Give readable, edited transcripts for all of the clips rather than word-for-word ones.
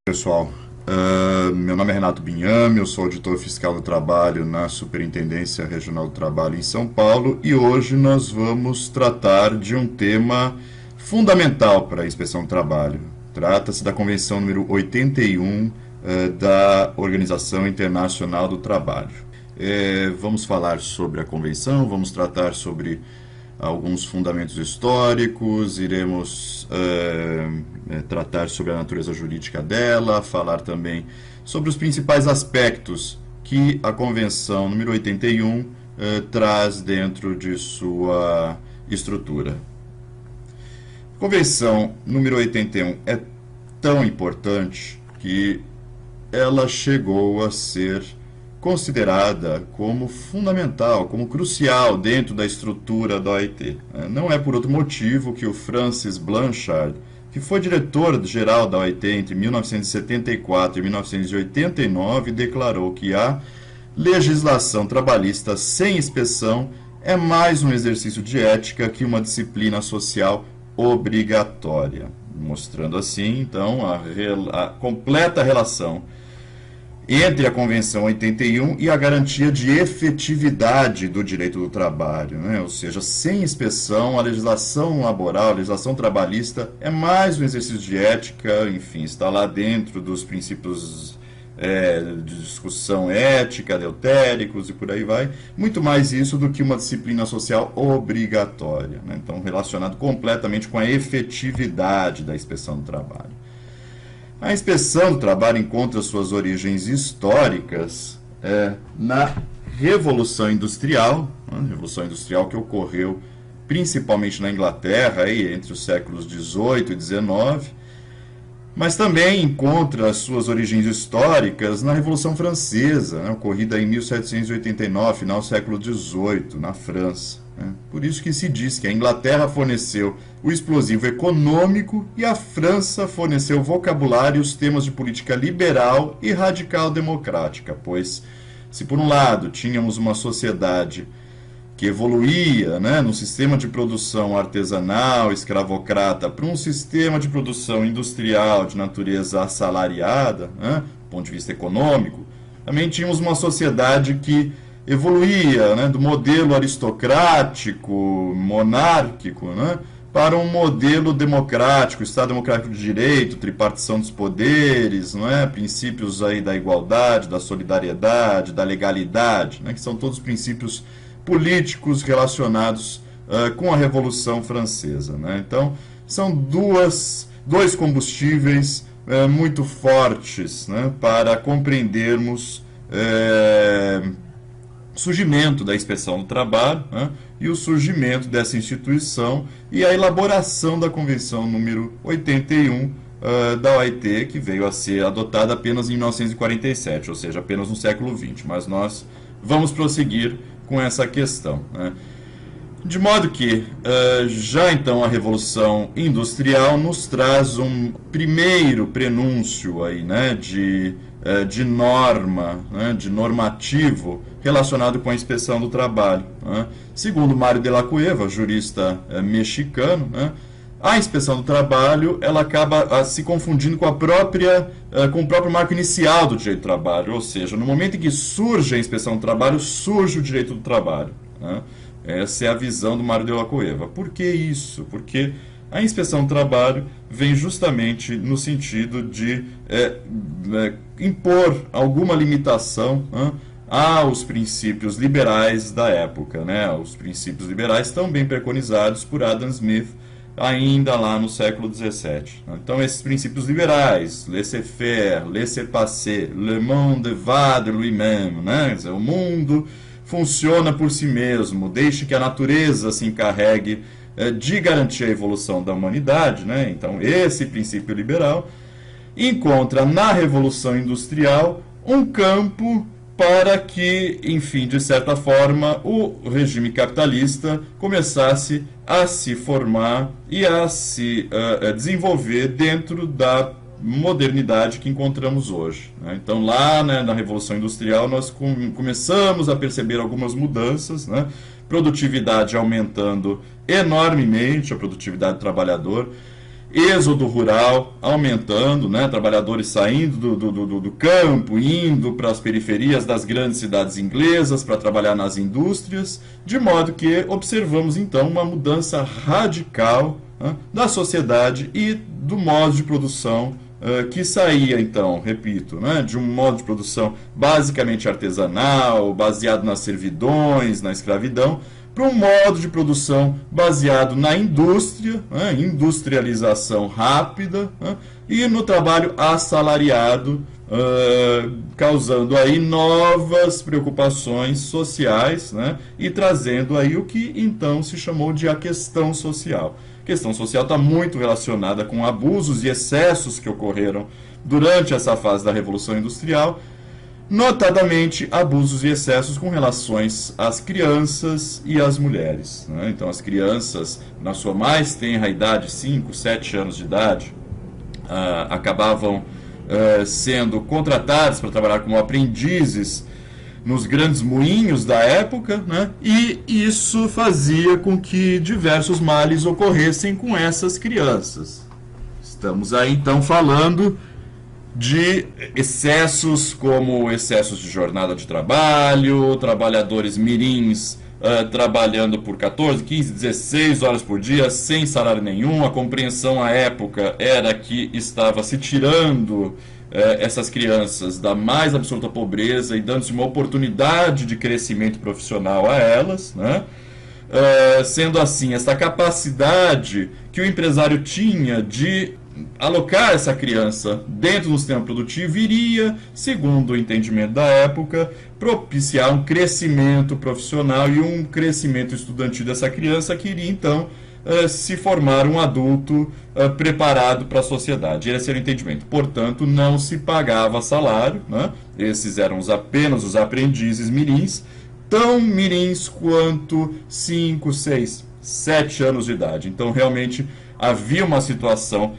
Pessoal, meu nome é Renato Binhame, eu sou auditor fiscal do trabalho na Superintendência Regional do Trabalho em São Paulo e hoje nós vamos tratar de um tema fundamental para a inspeção do trabalho. Trata-se da Convenção número 81 da Organização Internacional do Trabalho. Vamos falar sobre a Convenção, vamos tratar sobre alguns fundamentos históricos, iremos tratar sobre a natureza jurídica dela, falar também sobre os principais aspectos que a Convenção número 81 traz dentro de sua estrutura. A Convenção número 81 é tão importante que ela chegou a ser considerada como fundamental, como crucial dentro da estrutura da OIT. Não é por outro motivo que o Francis Blanchard, que foi diretor-geral da OIT entre 1974 e 1989, declarou que a legislação trabalhista sem inspeção é mais um exercício de ética que uma disciplina social obrigatória, mostrando assim, então, a completa relação entre a Convenção 81 e a garantia de efetividade do direito do trabalho, né? Ou seja, sem inspeção, a legislação laboral, a legislação trabalhista é mais um exercício de ética, enfim, está lá dentro dos princípios de discussão ética, deutéricos e por aí vai, muito mais isso do que uma disciplina social obrigatória, né? Então, relacionado completamente com a efetividade da inspeção do trabalho. A inspeção do trabalho encontra suas origens históricas na Revolução Industrial, Revolução Industrial que ocorreu principalmente na Inglaterra aí, entre os séculos XVIII e XIX, mas também encontra suas origens históricas na Revolução Francesa, ocorrida em 1789, final do século XVIII, na França. Por isso que se diz que a Inglaterra forneceu o explosivo econômico e a França forneceu o vocabulário e os temas de política liberal e radical democrática, pois se por um lado tínhamos uma sociedade que evoluía no sistema de produção artesanal, escravocrata, para um sistema de produção industrial de natureza assalariada, do ponto de vista econômico, também tínhamos uma sociedade que evoluía do modelo aristocrático, monárquico, para um modelo democrático, Estado democrático de direito, tripartição dos poderes, princípios aí da igualdade, da solidariedade, da legalidade, que são todos princípios políticos relacionados com a Revolução Francesa. Então, são dois combustíveis muito fortes para compreendermos o surgimento da inspeção do trabalho e o surgimento dessa instituição e a elaboração da Convenção número 81 da OIT, que veio a ser adotada apenas em 1947, ou seja, apenas no século XX. Mas nós vamos prosseguir com essa questão. De modo que, já então, a Revolução Industrial nos traz um primeiro prenúncio aí, de norma, de normativo relacionado com a inspeção do trabalho. Segundo Mário de la Cueva, jurista mexicano, a inspeção do trabalho ela acaba se confundindo com o próprio marco inicial do direito do trabalho, ou seja, no momento em que surge a inspeção do trabalho, surge o direito do trabalho. Essa é a visão do Mário de la Cueva. Por que isso? Porque a inspeção do trabalho vem justamente no sentido de impor alguma limitação aos princípios liberais da época, os princípios liberais tão bem preconizados por Adam Smith ainda lá no século XVII. Então, esses princípios liberais, laissez-faire, laissez-passer, le monde va de lui-même, o mundo funciona por si mesmo, deixe que a natureza se encarregue de garantir a evolução da humanidade, Então, esse princípio liberal encontra na Revolução Industrial um campo para que, enfim, de certa forma, o regime capitalista começasse a se formar e a se desenvolver dentro da modernidade que encontramos hoje. Então, lá na Revolução Industrial, nós começamos a perceber algumas mudanças, produtividade aumentando enormemente, a produtividade do trabalhador, êxodo rural aumentando, né? Trabalhadores saindo do campo, indo para as periferias das grandes cidades inglesas para trabalhar nas indústrias, de modo que observamos então uma mudança radical, né, da sociedade e do modo de produção, que saía então, repito, né, de um modo de produção basicamente artesanal, baseado nas servidões, na escravidão, para um modo de produção baseado na indústria, né, industrialização rápida, né, e no trabalho assalariado, causando aí novas preocupações sociais, né, e trazendo aí o que então se chamou de a questão social. A questão social está muito relacionada com abusos e excessos que ocorreram durante essa fase da Revolução Industrial, notadamente abusos e excessos com relações às crianças e às mulheres, né? Então, as crianças, na sua mais tenra idade, 5, 7 anos de idade, acabavam sendo contratadas para trabalhar como aprendizes nos grandes moinhos da época, né? E isso fazia com que diversos males ocorressem com essas crianças. Estamos aí, então, falando de excessos como excessos de jornada de trabalho, trabalhadores mirins trabalhando por 14, 15, 16 horas por dia sem salário nenhum. A compreensão à época era que estava se tirando essas crianças da mais absoluta pobreza e dando-se uma oportunidade de crescimento profissional a elas, né? Sendo assim, essa capacidade que o empresário tinha de alocar essa criança dentro do sistema produtivo iria, segundo o entendimento da época, propiciar um crescimento profissional e um crescimento estudantil dessa criança, que iria então se formar um adulto preparado para a sociedade. Esse era o entendimento. Portanto, não se pagava salário, né? Esses eram apenas os aprendizes mirins, tão mirins quanto 5, 6, 7 anos de idade. Então, realmente, havia uma situação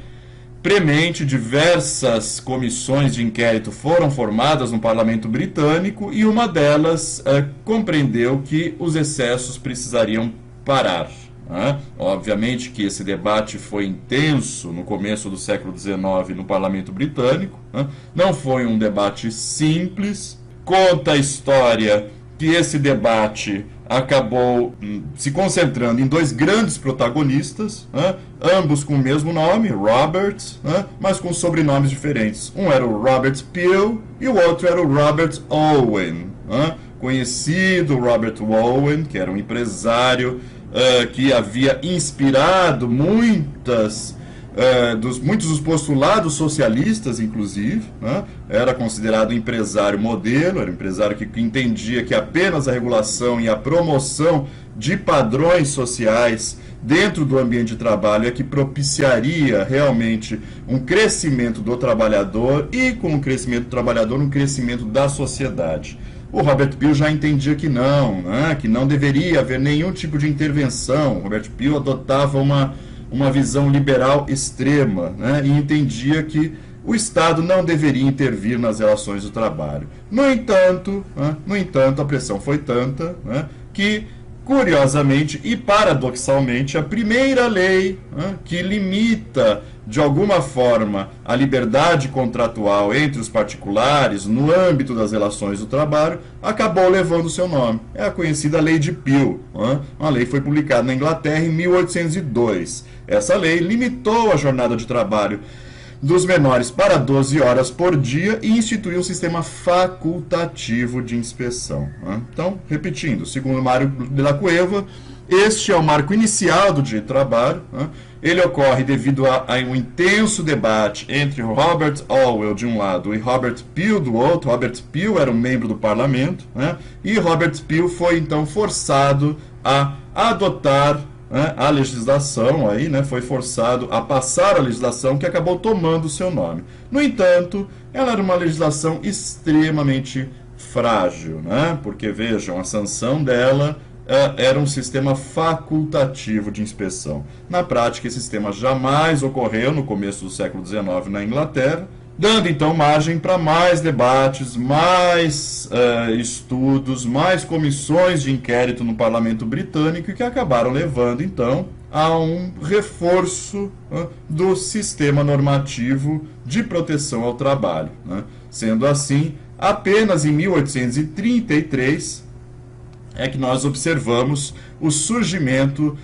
premente. Diversas comissões de inquérito foram formadas no parlamento britânico e uma delas compreendeu que os excessos precisariam parar, né? Obviamente que esse debate foi intenso no começo do século XIX no parlamento britânico, né? Não foi um debate simples. Conta a história que esse debate acabou se concentrando em dois grandes protagonistas, né, ambos com o mesmo nome, Robert, né, mas com sobrenomes diferentes. Um era o Robert Peel e o outro era o Robert Owen, né, conhecido Robert Owen, que era um empresário que havia inspirado muitos dos postulados socialistas, inclusive, né? Era considerado um empresário modelo, era um empresário que entendia que apenas a regulação e a promoção de padrões sociais dentro do ambiente de trabalho é que propiciaria realmente um crescimento do trabalhador e, com o crescimento do trabalhador, um crescimento da sociedade. O Robert Peel já entendia que não, né? Que não deveria haver nenhum tipo de intervenção. O Robert Peel adotava uma visão liberal extrema, né, e entendia que o Estado não deveria intervir nas relações do trabalho. No entanto, a pressão foi tanta, né, que, curiosamente e paradoxalmente, a primeira lei, né, que limita, de alguma forma, a liberdade contratual entre os particulares no âmbito das relações do trabalho, acabou levando o seu nome. É a conhecida Lei de Peel, né? Uma lei que foi publicada na Inglaterra em 1802. Essa lei limitou a jornada de trabalho dos menores para 12 horas por dia e instituiu um sistema facultativo de inspeção, né? Então, repetindo, segundo Mário de la Cueva, este é o marco inicial do direito do trabalho, né? Ele ocorre devido a um intenso debate entre Robert Owen de um lado e Robert Peel do outro. Robert Peel era um membro do parlamento, né? E Robert Peel foi então forçado a adotar, né, a legislação, aí, né, foi forçado a passar a legislação que acabou tomando o seu nome. No entanto, ela era uma legislação extremamente frágil, né? Porque, vejam, a sanção dela era um sistema facultativo de inspeção. Na prática, esse sistema jamais ocorreu no começo do século XIX na Inglaterra, dando então margem para mais debates, mais estudos, mais comissões de inquérito no parlamento britânico, que acabaram levando então a um reforço do sistema normativo de proteção ao trabalho, né? Sendo assim, apenas em 1833 é que nós observamos o surgimento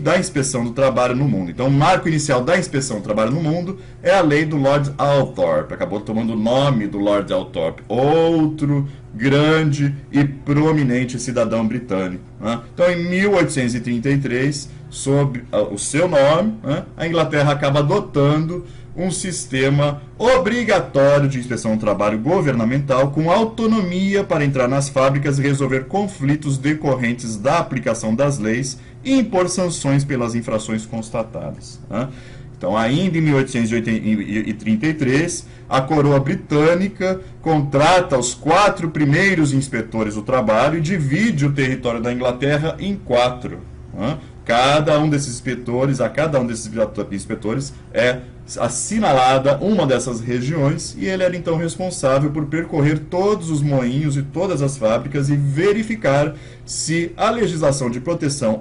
da inspeção do trabalho no mundo. Então, o marco inicial da inspeção do trabalho no mundo é a lei do Lord Althorp, acabou tomando o nome do Lord Althorp, outro grande e prominente cidadão britânico, né? Então, em 1833, sob o seu nome, né, a Inglaterra acaba adotando um sistema obrigatório de inspeção do trabalho governamental com autonomia para entrar nas fábricas e resolver conflitos decorrentes da aplicação das leis e impor sanções pelas infrações constatadas, né? Então, ainda em 1833, a coroa britânica contrata os 4 primeiros inspetores do trabalho e divide o território da Inglaterra em 4, né? Cada um desses inspetores, a cada um desses inspetores é assinalada uma dessas regiões e ele era então responsável por percorrer todos os moinhos e todas as fábricas e verificar se a legislação de proteção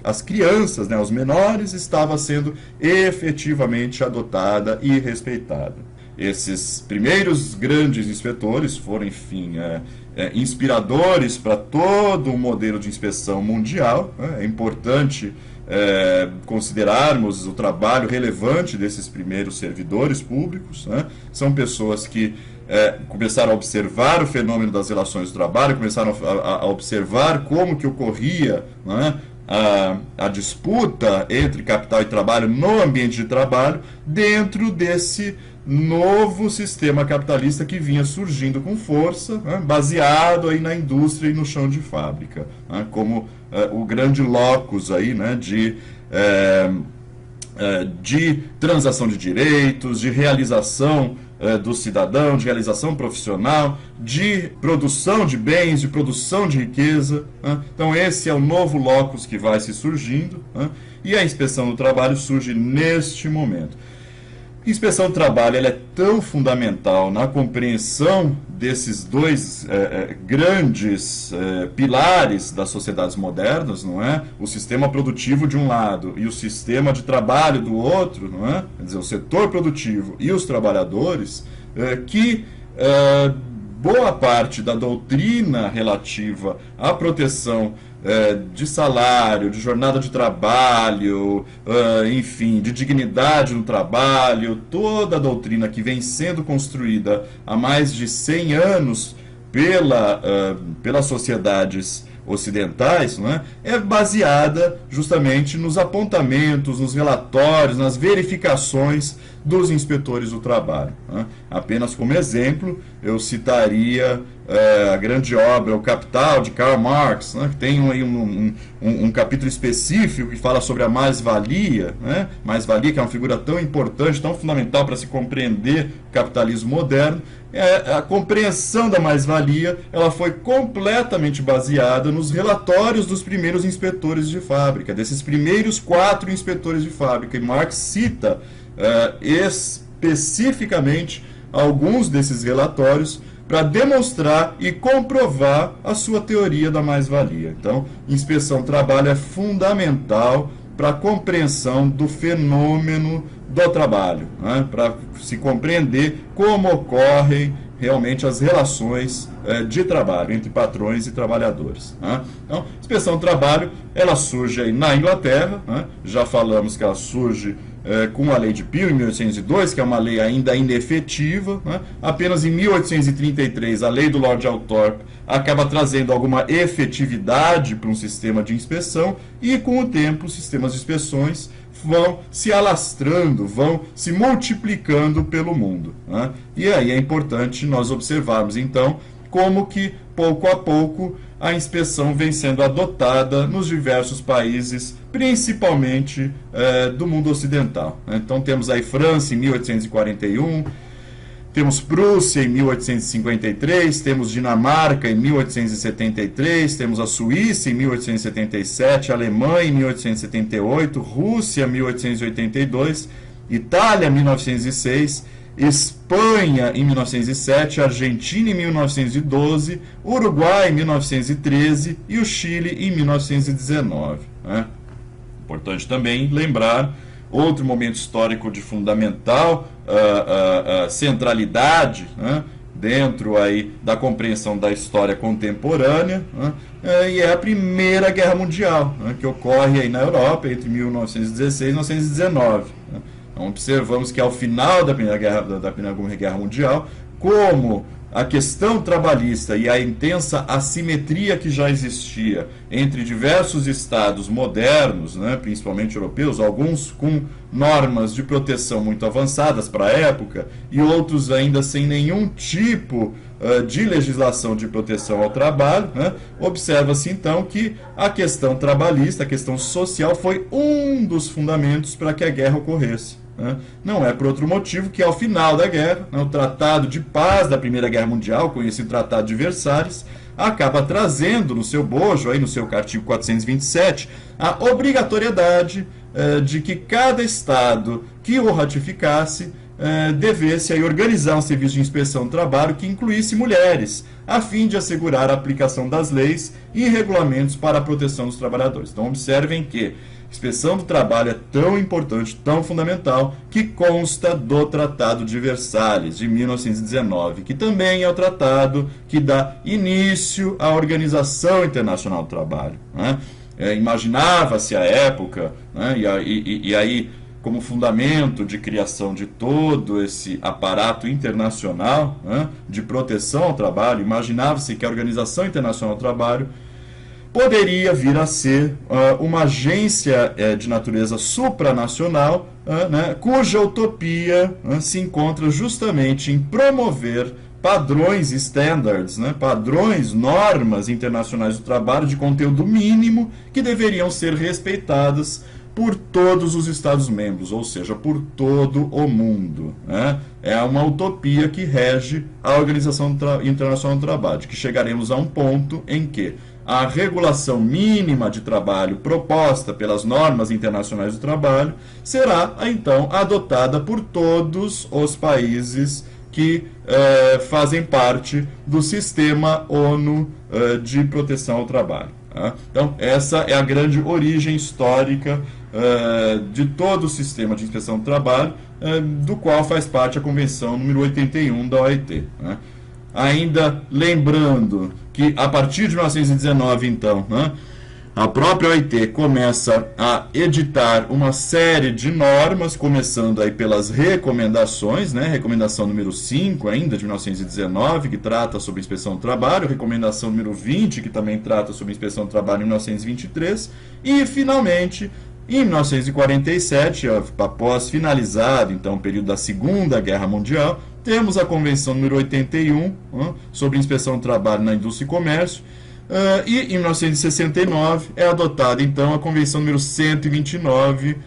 às crianças, né, aos menores, estava sendo efetivamente adotada e respeitada. Esses primeiros grandes inspetores foram, enfim, inspiradores para todo o modelo de inspeção mundial, né? É importante considerarmos o trabalho relevante desses primeiros servidores públicos, né? São pessoas que começaram a observar o fenômeno das relações do trabalho, começaram a observar como que ocorria, né, a disputa entre capital e trabalho no ambiente de trabalho dentro desse novo sistema capitalista que vinha surgindo com força, né, baseado aí na indústria e no chão de fábrica, né, como o grande locus aí, né, de transação de direitos, de realização do cidadão, de realização profissional, de produção de bens, de produção de riqueza, né? Então esse é o novo locus que vai se surgindo, né? E a inspeção do trabalho surge neste momento. A inspeção do trabalho ela é tão fundamental na compreensão desses dois grandes pilares das sociedades modernas, não é? O sistema produtivo de um lado e o sistema de trabalho do outro, não é? Quer dizer, o setor produtivo e os trabalhadores, que boa parte da doutrina relativa à proteção de salário, de jornada de trabalho, enfim, de dignidade no trabalho, toda a doutrina que vem sendo construída há mais de 100 anos pelas sociedades ocidentais, não é baseada justamente nos apontamentos, nos relatórios, nas verificações dos inspetores do trabalho, né? Apenas como exemplo, eu citaria a grande obra O Capital, de Karl Marx, né? Que tem um capítulo específico que fala sobre a mais-valia, né? Mais-valia, que é uma figura tão importante, tão fundamental para se compreender o capitalismo moderno. A compreensão da mais-valia ela foi completamente baseada nos relatórios dos primeiros inspetores de fábrica, desses primeiros 4 inspetores de fábrica. E Marx cita especificamente alguns desses relatórios para demonstrar e comprovar a sua teoria da mais-valia. Então, inspeção do trabalho é fundamental para a compreensão do fenômeno do trabalho, né? Para se compreender como ocorrem realmente as relações de trabalho entre patrões e trabalhadores, né? Então, a inspeção do trabalho ela surge aí na Inglaterra, né? Já falamos que ela surge com a lei de Peel em 1802, que é uma lei ainda inefetiva, né? Apenas em 1833 a lei do Lord Althorp acaba trazendo alguma efetividade para um sistema de inspeção e com o tempo os sistemas de inspeções vão se alastrando, vão se multiplicando pelo mundo, né? E aí é importante nós observarmos então como que pouco a pouco a inspeção vem sendo adotada nos diversos países, principalmente do mundo ocidental, né? Então temos aí França em 1841, temos Prússia em 1853, temos Dinamarca em 1873, temos a Suíça em 1877, Alemanha em 1878, Rússia em 1882, Itália em 1906 Espanha em 1907, Argentina em 1912, Uruguai em 1913 e o Chile em 1919. Né? Importante também lembrar outro momento histórico de fundamental centralidade, né, dentro aí da compreensão da história contemporânea, né, e é a Primeira Guerra Mundial, né, que ocorre aí na Europa entre 1916 e 1919. Né. Então observamos que ao final da Primeira Guerra Mundial, como a questão trabalhista e a intensa assimetria que já existia entre diversos estados modernos, né, principalmente europeus, alguns com normas de proteção muito avançadas para a época e outros ainda sem nenhum tipo de legislação de proteção ao trabalho, né, observa-se então que a questão trabalhista, a questão social, foi um dos fundamentos para que a guerra ocorresse. Não é por outro motivo que ao final da guerra, o Tratado de Paz da Primeira Guerra Mundial, conhecido Tratado de Versalhes, acaba trazendo no seu bojo, aí no seu artigo 427, a obrigatoriedade de que cada Estado que o ratificasse devesse aí organizar um serviço de inspeção do trabalho que incluísse mulheres, a fim de assegurar a aplicação das leis e regulamentos para a proteção dos trabalhadores. Então observem que inspeção do trabalho é tão importante, tão fundamental, que consta do Tratado de Versalhes, de 1919, que também é o tratado que dá início à Organização Internacional do Trabalho. Né? Imaginava-se à época, né, e aí, como fundamento de criação de todo esse aparato internacional, né, de proteção ao trabalho, imaginava-se que a Organização Internacional do Trabalho poderia vir a ser uma agência de natureza supranacional, né, cuja utopia se encontra justamente em promover padrões standards, né, padrões, normas internacionais do trabalho de conteúdo mínimo que deveriam ser respeitadas por todos os Estados-membros, ou seja, por todo o mundo. Né? É uma utopia que rege a Organização Internacional do Trabalho, de que chegaremos a um ponto em que a regulação mínima de trabalho proposta pelas normas internacionais do trabalho será, então, adotada por todos os países que fazem parte do sistema ONU de proteção ao trabalho. Tá? Então, essa é a grande origem histórica de todo o sistema de inspeção do trabalho, do qual faz parte a Convenção número 81 da OIT. Né? Ainda lembrando que a partir de 1919, então, né, a própria OIT começa a editar uma série de normas, começando aí pelas recomendações, né, recomendação número 5 ainda de 1919, que trata sobre inspeção do trabalho, recomendação número 20, que também trata sobre inspeção do trabalho em 1923, e finalmente, em 1947, após finalizado então o período da Segunda Guerra Mundial, temos a Convenção número 81, sobre inspeção do trabalho na indústria e comércio, e em 1969 é adotada então a Convenção número 129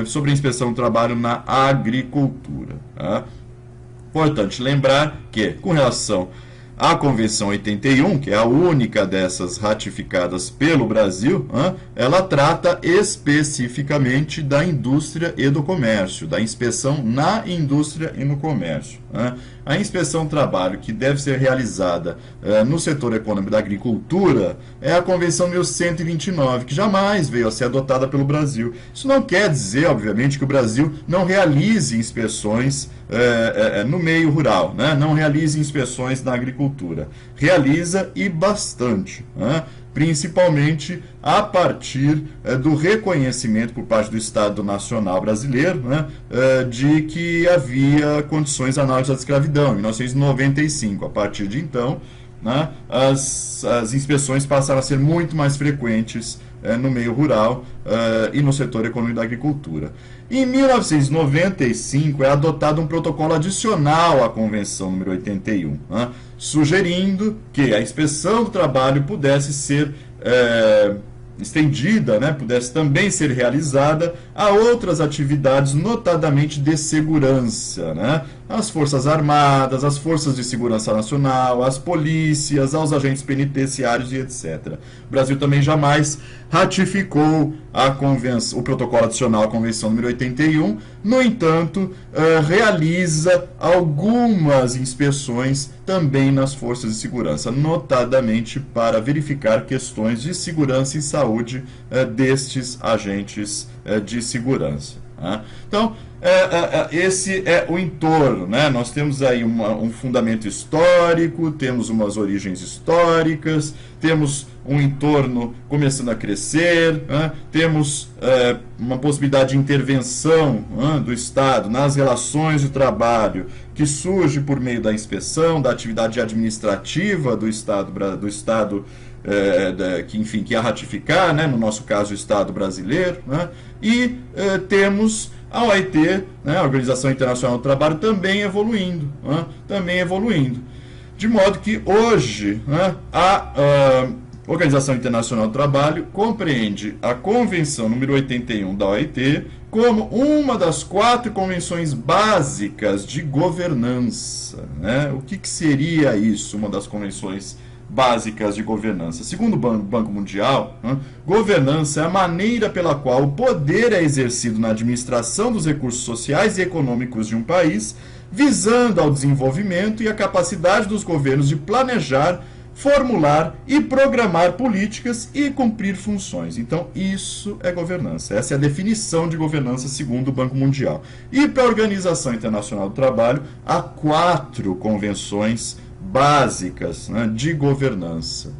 sobre a inspeção do trabalho na agricultura. Tá? Importante lembrar que, com relação à Convenção 81, que é a única dessas ratificadas pelo Brasil, ela trata especificamente da indústria e do comércio, da inspeção na indústria e no comércio. A inspeção do trabalho que deve ser realizada no setor econômico da agricultura é a Convenção 1129, que jamais veio a ser adotada pelo Brasil. Isso não quer dizer, obviamente, que o Brasil não realize inspeções no meio rural, né? Não realize inspeções na agricultura. Realiza e bastante, né? Principalmente a partir do reconhecimento por parte do Estado Nacional Brasileiro, né, de que havia condições análogas à escravidão, em 1995. A partir de então, né, as inspeções passaram a ser muito mais frequentes no meio rural e no setor econômico da agricultura. Em 1995 é adotado um protocolo adicional à Convenção número 81, né, sugerindo que a inspeção do trabalho pudesse ser estendida, né, pudesse também ser realizada a outras atividades, notadamente de segurança, né? As Forças Armadas, as Forças de Segurança Nacional, as polícias, aos agentes penitenciários e etc. O Brasil também jamais ratificou o protocolo adicional à Convenção número 81, no entanto, realiza algumas inspeções também nas forças de segurança, notadamente para verificar questões de segurança e saúde destes agentes de segurança. Então, esse é o entorno, né? Nós temos aí um fundamento histórico, temos umas origens históricas, temos um entorno começando a crescer, né? Temos uma possibilidade de intervenção do Estado nas relações de trabalho que surge por meio da inspeção, da atividade administrativa do Estado que ia ratificar, né? No nosso caso, o Estado brasileiro, né? E temos a OIT, né, a Organização Internacional do Trabalho, também evoluindo, de modo que hoje, né, a Organização Internacional do Trabalho compreende a Convenção número 81 da OIT como uma das 4 convenções básicas de governança, né? O que seria isso, uma das convenções básicas de governança? Segundo o Banco Mundial, governança é a maneira pela qual o poder é exercido na administração dos recursos sociais e econômicos de um país, visando ao desenvolvimento e a capacidade dos governos de planejar, formular e programar políticas e cumprir funções. Então, isso é governança. Essa é a definição de governança segundo o Banco Mundial. E para a Organização Internacional do Trabalho, há 4 convenções básicas, né, de governança.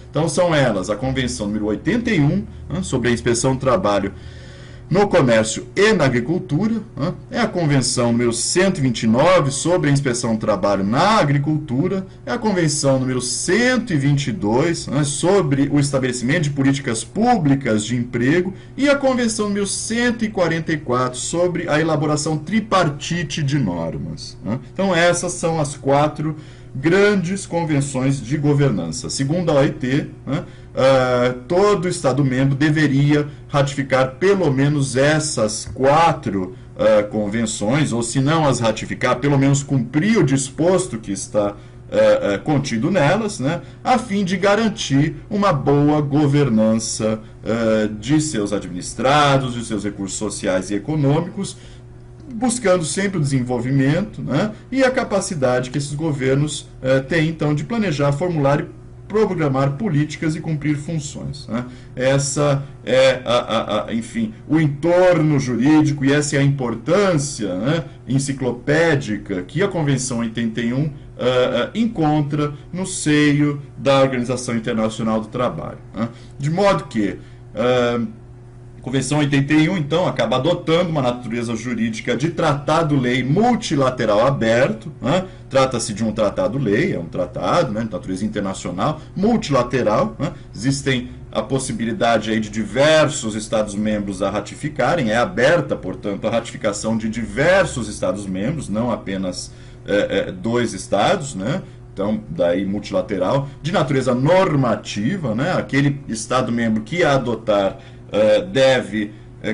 Então são elas: a Convenção número 81, sobre a inspeção do trabalho no comércio e na agricultura, é a Convenção número 129 sobre a inspeção do trabalho na agricultura, é a Convenção número 122 sobre o estabelecimento de políticas públicas de emprego e a Convenção número 144 sobre a elaboração tripartite de normas. Então essas são as 4 grandes convenções de governança. Segundo a OIT, todo Estado-membro deveria ratificar pelo menos essas 4 convenções, ou se não as ratificar, pelo menos cumprir o disposto que está contido nelas, né, a fim de garantir uma boa governança de seus administrados, de seus recursos sociais e econômicos, buscando sempre o desenvolvimento, né, e a capacidade que esses governos têm, então, de planejar, formular e programar políticas e cumprir funções. Né? Essa é, enfim, o entorno jurídico e essa é a importância, né, enciclopédica que a Convenção 81 encontra no seio da Organização Internacional do Trabalho. Né? De modo que a Convenção 81, então, acaba adotando uma natureza jurídica de tratado-lei multilateral aberto. Né? Trata-se de um tratado-lei, é um tratado, né, de natureza internacional, multilateral. Né? Existem a possibilidade aí de diversos Estados-membros a ratificarem. É aberta, portanto, a ratificação de diversos Estados-membros, não apenas 2 Estados, né? Então, daí multilateral, de natureza normativa, né? Aquele Estado-membro que a adotar deve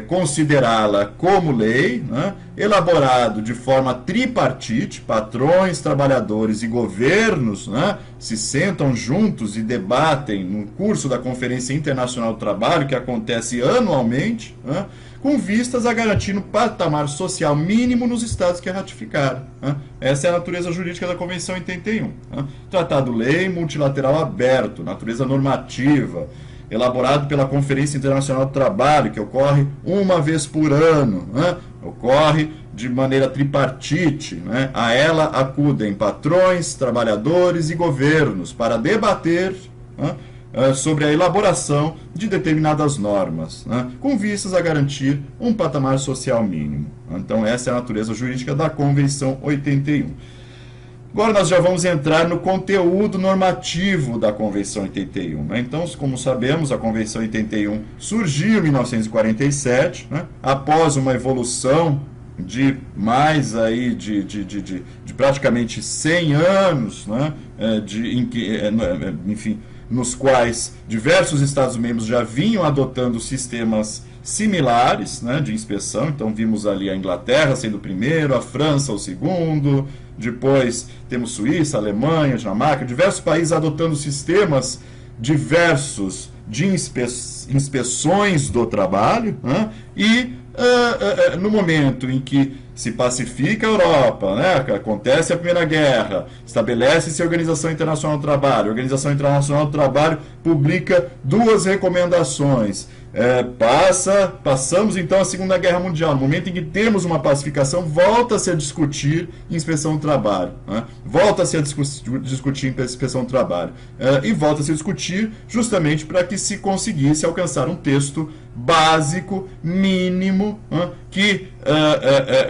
considerá-la como lei, né? Elaborado de forma tripartite, patrões, trabalhadores e governos, né, se sentam juntos e debatem no curso da Conferência Internacional do Trabalho, que acontece anualmente, né, com vistas a garantir um patamar social mínimo nos estados que a ratificaram. Né? Essa é a natureza jurídica da Convenção 81. Né? Tratado-lei multilateral aberto, natureza normativa, elaborado pela Conferência Internacional do Trabalho, que ocorre uma vez por ano, né? Ocorre de maneira tripartite, né? A ela acudem patrões, trabalhadores e governos para debater, né, sobre a elaboração de determinadas normas, né, com vistas a garantir um patamar social mínimo. Então essa é a natureza jurídica da Convenção 81. Agora nós já vamos entrar no conteúdo normativo da Convenção 81. Né? Então, como sabemos, a Convenção 81 surgiu em 1947, né? Após uma evolução de mais aí de praticamente 100 anos, né? Enfim, nos quais diversos Estados-membros já vinham adotando sistemas similares, né, de inspeção. Então vimos ali a Inglaterra sendo o primeiro, a França o segundo, depois temos Suíça, Alemanha, Dinamarca, diversos países adotando sistemas diversos de inspeções do trabalho, né, e no momento em que se pacifica a Europa, né, acontece a Primeira Guerra, estabelece-se a Organização Internacional do Trabalho, a Organização Internacional do Trabalho publica duas recomendações, passamos então a Segunda Guerra Mundial. No momento em que temos uma pacificação, volta-se a discutir inspeção do trabalho, né? Volta-se a discutir inspeção do trabalho, e volta-se a discutir justamente para que se conseguisse alcançar um texto básico, mínimo, que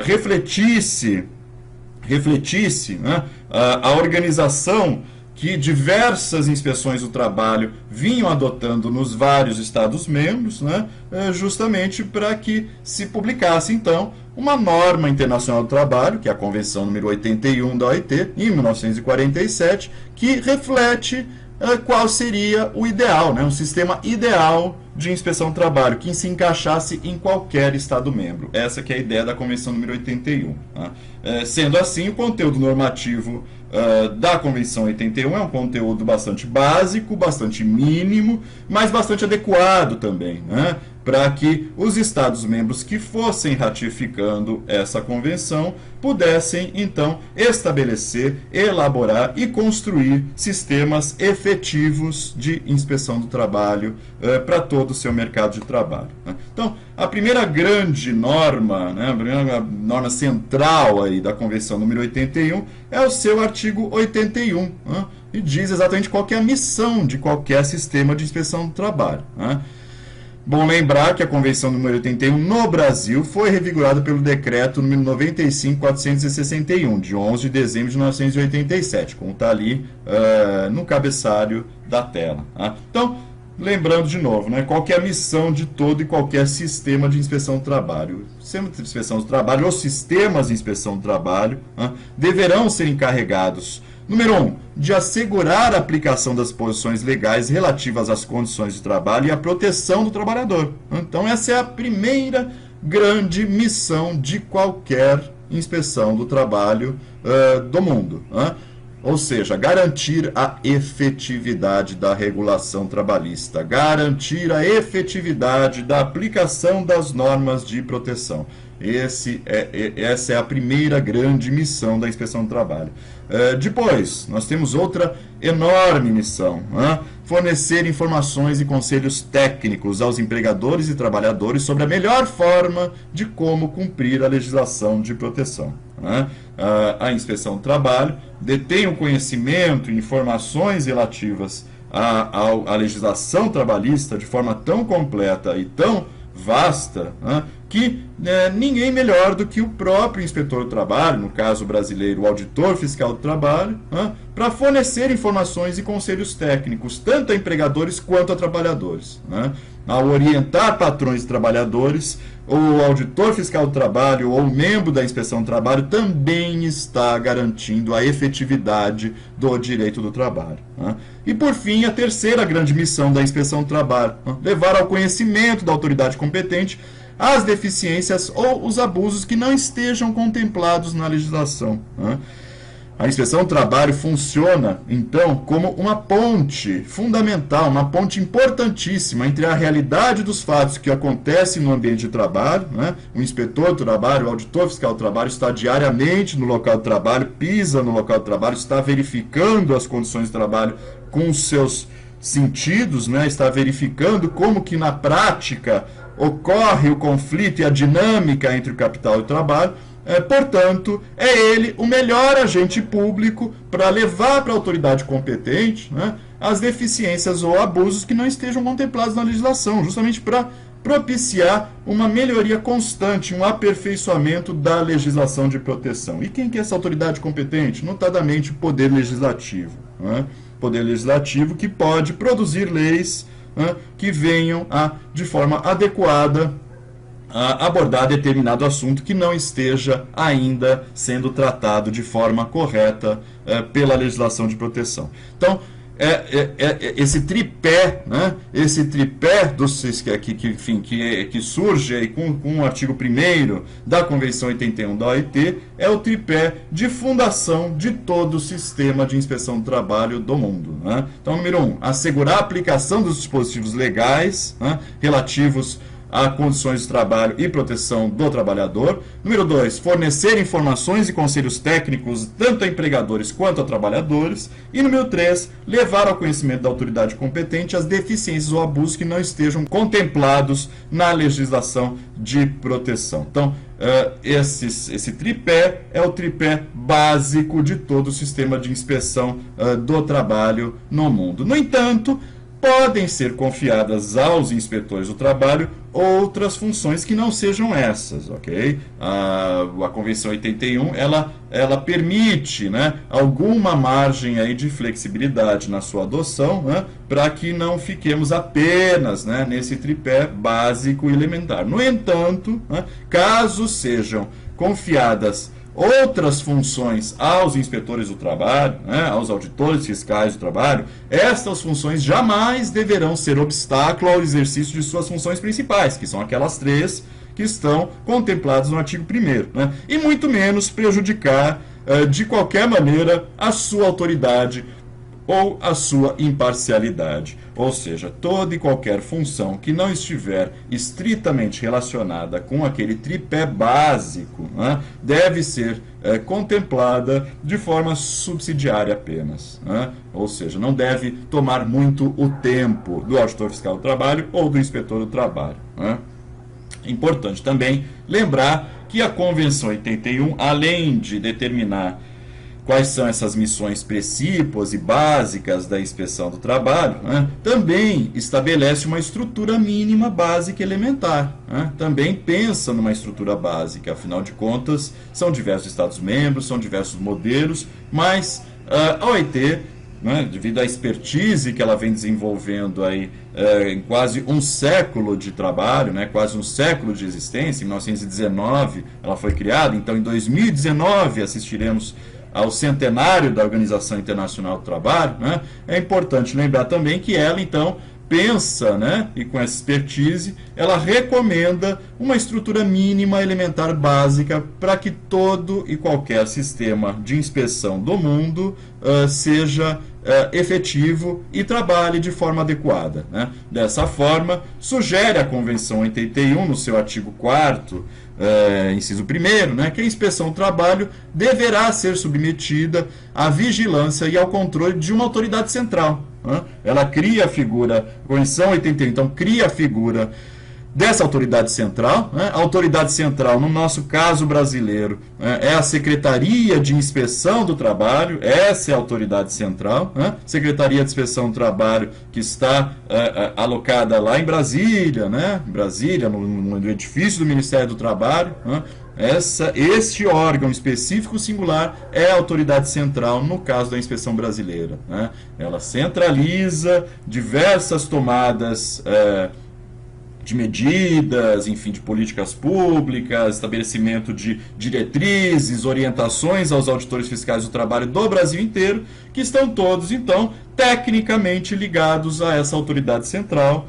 refletisse, né, a organização que diversas inspeções do trabalho vinham adotando nos vários Estados-membros, né, justamente para que se publicasse, então, uma norma internacional do trabalho, que é a Convenção número 81 da OIT, em 1947, que reflete qual seria o ideal, né, um sistema ideal de inspeção do trabalho, que se encaixasse em qualquer Estado-membro. Essa que é a ideia da Convenção número 81. Né? Sendo assim, o conteúdo normativo da Convenção 81 é um conteúdo bastante básico, bastante mínimo, mas bastante adequado também, né? Para que os Estados-membros que fossem ratificando essa convenção pudessem, então, estabelecer, elaborar e construir sistemas efetivos de inspeção do trabalho para todo o seu mercado de trabalho. Né? Então, a primeira grande norma, né, a primeira norma central aí da Convenção número 81 é o seu artigo 81, né, e diz exatamente qual que é a missão de qualquer sistema de inspeção do trabalho. Né? Bom lembrar que a Convenção número 81 no Brasil foi revigorada pelo decreto número 95.461, de 11 de dezembro de 1987, como está ali no cabeçário da tela. Tá? Então, lembrando de novo, né, qual que é a missão de todo e qualquer sistema de inspeção do trabalho. O sistema de inspeção do trabalho, os sistemas de inspeção do trabalho, deverão ser encarregados, número 1, de assegurar a aplicação das disposições legais relativas às condições de trabalho e à proteção do trabalhador. Então, essa é a primeira grande missão de qualquer inspeção do trabalho do mundo. Ou seja, garantir a efetividade da regulação trabalhista, garantir a efetividade da aplicação das normas de proteção. Essa é a primeira grande missão da inspeção do trabalho. Depois, nós temos outra enorme missão, fornecer informações e conselhos técnicos aos empregadores e trabalhadores sobre a melhor forma de como cumprir a legislação de proteção. A inspeção do trabalho detém o conhecimento e informações relativas à legislação trabalhista de forma tão completa e tão vasta, que ninguém melhor do que o próprio inspetor do trabalho, no caso brasileiro, o auditor fiscal do trabalho, para fornecer informações e conselhos técnicos, tanto a empregadores quanto a trabalhadores. Ao orientar patrões e trabalhadores, o auditor fiscal do trabalho ou o membro da inspeção do trabalho também está garantindo a efetividade do direito do trabalho. E, por fim, a terceira grande missão da inspeção do trabalho, levar ao conhecimento da autoridade competente as deficiências ou os abusos que não estejam contemplados na legislação. A inspeção do trabalho funciona, então, como uma ponte fundamental, uma ponte importantíssima entre a realidade dos fatos que acontecem no ambiente de trabalho, o inspetor do trabalho, o auditor fiscal do trabalho está diariamente no local de trabalho, pisa no local de trabalho, está verificando as condições de trabalho com os seus sentidos, está verificando como que na prática ocorre o conflito e a dinâmica entre o capital e o trabalho. Portanto, é ele o melhor agente público para levar para a autoridade competente as deficiências ou abusos que não estejam contemplados na legislação, justamente para propiciar uma melhoria constante, um aperfeiçoamento da legislação de proteção. E quem que é essa autoridade competente? Notadamente, o Poder Legislativo. Poder Legislativo que pode produzir leis que venham de forma adequada a abordar determinado assunto que não esteja ainda sendo tratado de forma correta pela legislação de proteção. Então, esse tripé, né? Esse tripé que surge aí com o artigo 1º da Convenção 81 da OIT, é o tripé de fundação de todo o sistema de inspeção do trabalho do mundo, né? Então, número 1, assegurar a aplicação dos dispositivos legais, né, relativos a condições de trabalho e proteção do trabalhador. Número 2, fornecer informações e conselhos técnicos tanto a empregadores quanto a trabalhadores. E número 3, levar ao conhecimento da autoridade competente as deficiências ou abusos que não estejam contemplados na legislação de proteção. Então, esse tripé é o tripé básico de todo o sistema de inspeção do trabalho no mundo. No entanto, podem ser confiadas aos inspetores do trabalho outras funções que não sejam essas, ok? A Convenção 81, ela permite, né, alguma margem aí de flexibilidade na sua adoção, né, para que não fiquemos apenas, né, nesse tripé básico e elementar. No entanto, né, caso sejam confiadas outras funções aos inspetores do trabalho, né, aos auditores fiscais do trabalho, estas funções jamais deverão ser obstáculo ao exercício de suas funções principais, que são aquelas 3 que estão contempladas no artigo 1º, né, e muito menos prejudicar de qualquer maneira a sua autoridade ou a sua imparcialidade. Ou seja, toda e qualquer função que não estiver estritamente relacionada com aquele tripé básico, né, deve ser contemplada de forma subsidiária apenas, né? Ou seja, não deve tomar muito o tempo do auditor fiscal do trabalho ou do inspetor do trabalho, né? Importante também lembrar que a Convenção 81, além de determinar quais são essas missões precípuas e básicas da inspeção do trabalho, né, também estabelece uma estrutura mínima básica elementar, né, também pensa numa estrutura básica, afinal de contas, são diversos Estados-membros, são diversos modelos, mas a OIT, né, devido à expertise que ela vem desenvolvendo aí, em quase um século de trabalho, né, quase um século de existência, em 1919 ela foi criada, então em 2019 assistiremos ao centenário da Organização Internacional do Trabalho, né, é importante lembrar também que ela, então, pensa, né, e com essa expertise, ela recomenda uma estrutura mínima elementar básica para que todo e qualquer sistema de inspeção do mundo seja efetivo e trabalhe de forma adequada, né? Dessa forma, sugere a Convenção 81, no seu artigo 4º, inciso 1º, né, que a inspeção do trabalho deverá ser submetida à vigilância e ao controle de uma autoridade central, né? Ela cria a figura, a Convenção 81, então, cria a figura dessa autoridade central, né? A autoridade central, no nosso caso brasileiro, né, é a Secretaria de Inspeção do Trabalho, essa é a autoridade central, né? Secretaria de Inspeção do Trabalho, que está alocada lá em Brasília, né? Brasília, no edifício do Ministério do Trabalho, né? Este órgão específico singular é a autoridade central no caso da inspeção brasileira, né? Ela centraliza diversas tomadas de medidas, enfim, de políticas públicas, estabelecimento de diretrizes, orientações aos auditores fiscais do trabalho do Brasil inteiro, que estão todos, então, tecnicamente ligados a essa autoridade central,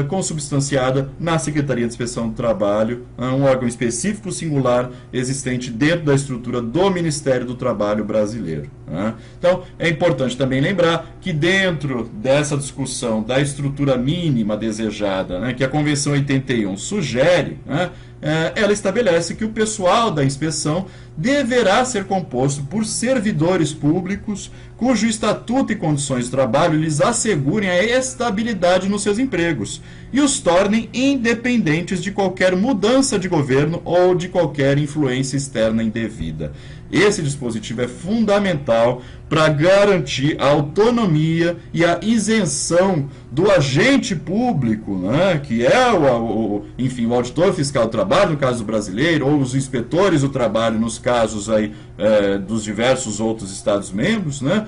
consubstanciada na Secretaria de Inspeção do Trabalho, um órgão específico singular existente dentro da estrutura do Ministério do Trabalho brasileiro, né? Então, é importante também lembrar que dentro dessa discussão da estrutura mínima desejada, né, que a Convenção 81 sugere, né, ela estabelece que o pessoal da inspeção deverá ser composto por servidores públicos cujo estatuto e condições de trabalho lhes assegurem a estabilidade nos seus empregos e os tornem independentes de qualquer mudança de governo ou de qualquer influência externa indevida. Esse dispositivo é fundamental para garantir a autonomia e a isenção do agente público, né, que é enfim, o auditor fiscal do trabalho, no caso brasileiro, ou os inspetores do trabalho, nos casos aí, dos diversos outros Estados-membros, né,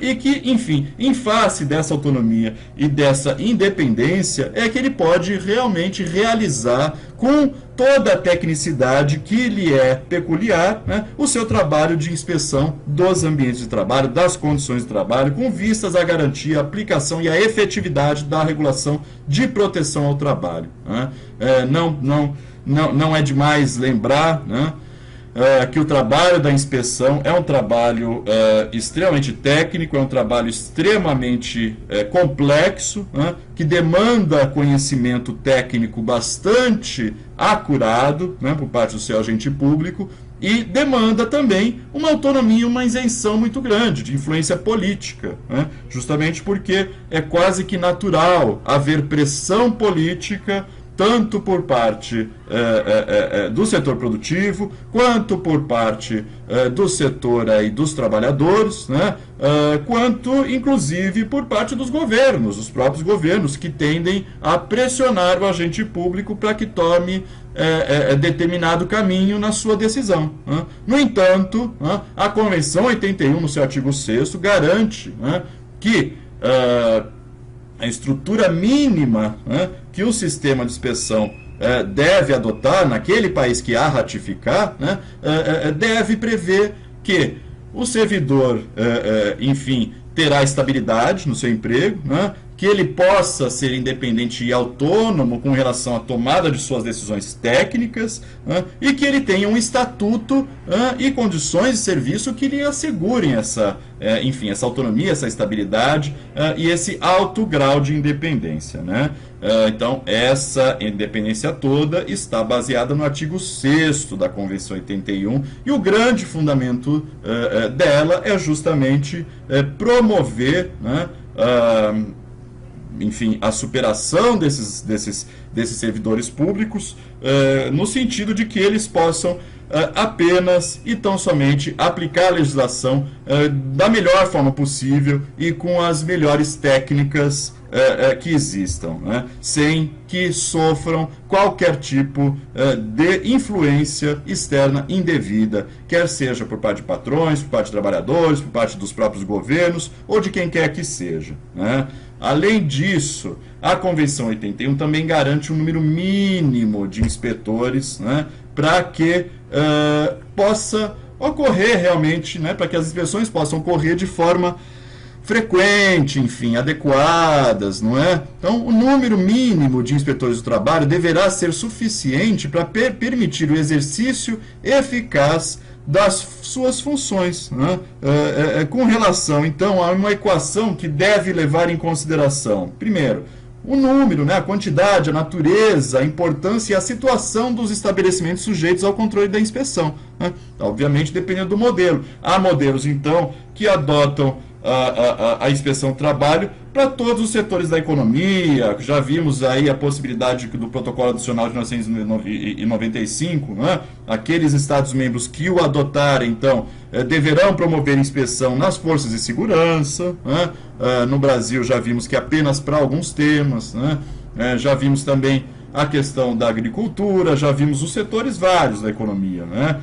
e que, enfim, em face dessa autonomia e dessa independência, é que ele pode realmente realizar com toda a tecnicidade que lhe é peculiar, né, o seu trabalho de inspeção dos ambientes de trabalho, das condições de trabalho, com vistas à garantia, à aplicação e à efetividade da regulação de proteção ao trabalho. Né? Não é demais lembrar, né, que o trabalho da inspeção é um trabalho extremamente técnico, é um trabalho extremamente complexo, né, que demanda conhecimento técnico bastante acurado, né, por parte do seu agente público, e demanda também uma autonomia e uma isenção muito grande de influência política, né, justamente porque é quase que natural haver pressão política tanto por parte do setor produtivo, quanto por parte do setor aí, dos trabalhadores, né, quanto, inclusive, por parte dos governos, os próprios governos, que tendem a pressionar o agente público para que tome determinado caminho na sua decisão. Né. No entanto, a Convenção 81, no seu artigo 6º, garante, né, que a estrutura mínima, né, que o sistema de inspeção deve adotar naquele país que a ratificar, né, deve prever que o servidor, enfim, terá estabilidade no seu emprego, né, que ele possa ser independente e autônomo com relação à tomada de suas decisões técnicas, né, e que ele tenha um estatuto e condições de serviço que lhe assegurem essa autonomia, essa estabilidade e esse alto grau de independência. Né? Então, essa independência toda está baseada no artigo 6º da Convenção 81, e o grande fundamento dela é justamente promover, né, enfim, a superação desses servidores públicos, no sentido de que eles possam apenas e tão somente aplicar a legislação da melhor forma possível e com as melhores técnicas que existam, né? Sem que sofram qualquer tipo de influência externa indevida, quer seja por parte de patrões, por parte de trabalhadores, por parte dos próprios governos ou de quem quer que seja, né? Além disso, a Convenção 81 também garante um número mínimo de inspetores, né, para que possa ocorrer realmente, né, para que as inspeções possam ocorrer de forma frequente, enfim, adequadas, não é? Então, o número mínimo de inspetores do trabalho deverá ser suficiente para permitir o exercício eficaz das suas funções, né? Com relação, então, a uma equação que deve levar em consideração, primeiro, o número, né, a quantidade, a natureza, a importância e a situação dos estabelecimentos sujeitos ao controle da inspeção, né? Obviamente, dependendo do modelo. Há modelos, então, que adotam a inspeção do trabalho para todos os setores da economia. Já vimos aí a possibilidade do Protocolo Adicional de 1995, né? Aqueles Estados-membros que o adotarem, então, deverão promover inspeção nas forças de segurança, né? No Brasil já vimos que apenas para alguns temas, né? Já vimos também a questão da agricultura, já vimos os setores vários da economia, né?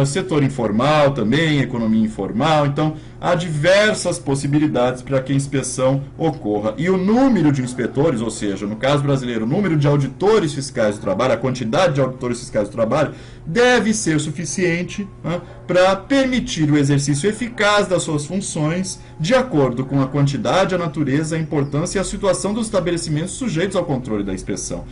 Setor informal também, economia informal. Então, há diversas possibilidades para que a inspeção ocorra. E o número de inspetores, ou seja, no caso brasileiro, o número de auditores fiscais do trabalho, a quantidade de auditores fiscais do trabalho, deve ser suficiente, né, para permitir o exercício eficaz das suas funções, de acordo com a quantidade, a natureza, a importância e a situação dos estabelecimentos sujeitos ao controle da inspeção.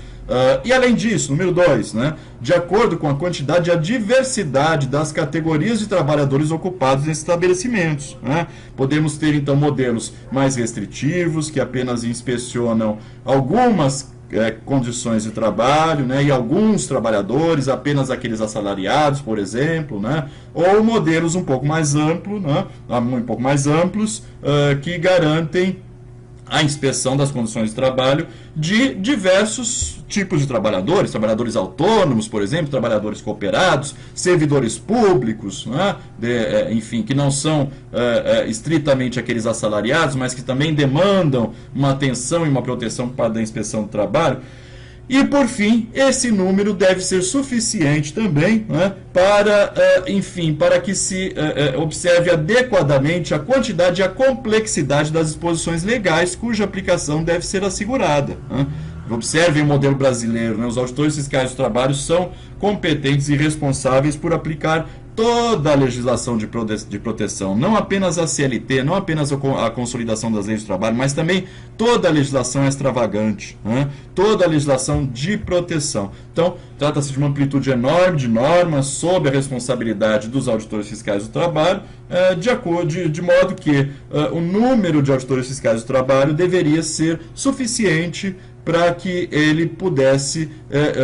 E além disso, número 2, né, de acordo com a quantidade e a diversidade das categorias de trabalhadores ocupados nesses estabelecimentos, né? Podemos ter, então, modelos mais restritivos, que apenas inspecionam algumas condições de trabalho, né, e alguns trabalhadores, apenas aqueles assalariados, por exemplo, né, ou modelos um pouco mais amplos, né, que garantem a inspeção das condições de trabalho de diversos tipos de trabalhadores, trabalhadores autônomos, por exemplo, trabalhadores cooperados, servidores públicos, né? Enfim, que não são estritamente aqueles assalariados, mas que também demandam uma atenção e uma proteção para a inspeção do trabalho. E, por fim, esse número deve ser suficiente também, né, para que se observe adequadamente a quantidade e a complexidade das disposições legais cuja aplicação deve ser assegurada, né? observem o modelo brasileiro, né? Os auditores fiscais do trabalho são competentes e responsáveis por aplicar toda a legislação de proteção, não apenas a CLT, não apenas a consolidação das leis do trabalho, mas também toda a legislação extravagante, né? Toda a legislação de proteção. Então, trata-se de uma amplitude enorme de normas sob a responsabilidade dos auditores fiscais do trabalho, de modo que o número de auditores fiscais do trabalho deveria ser suficiente para que ele pudesse,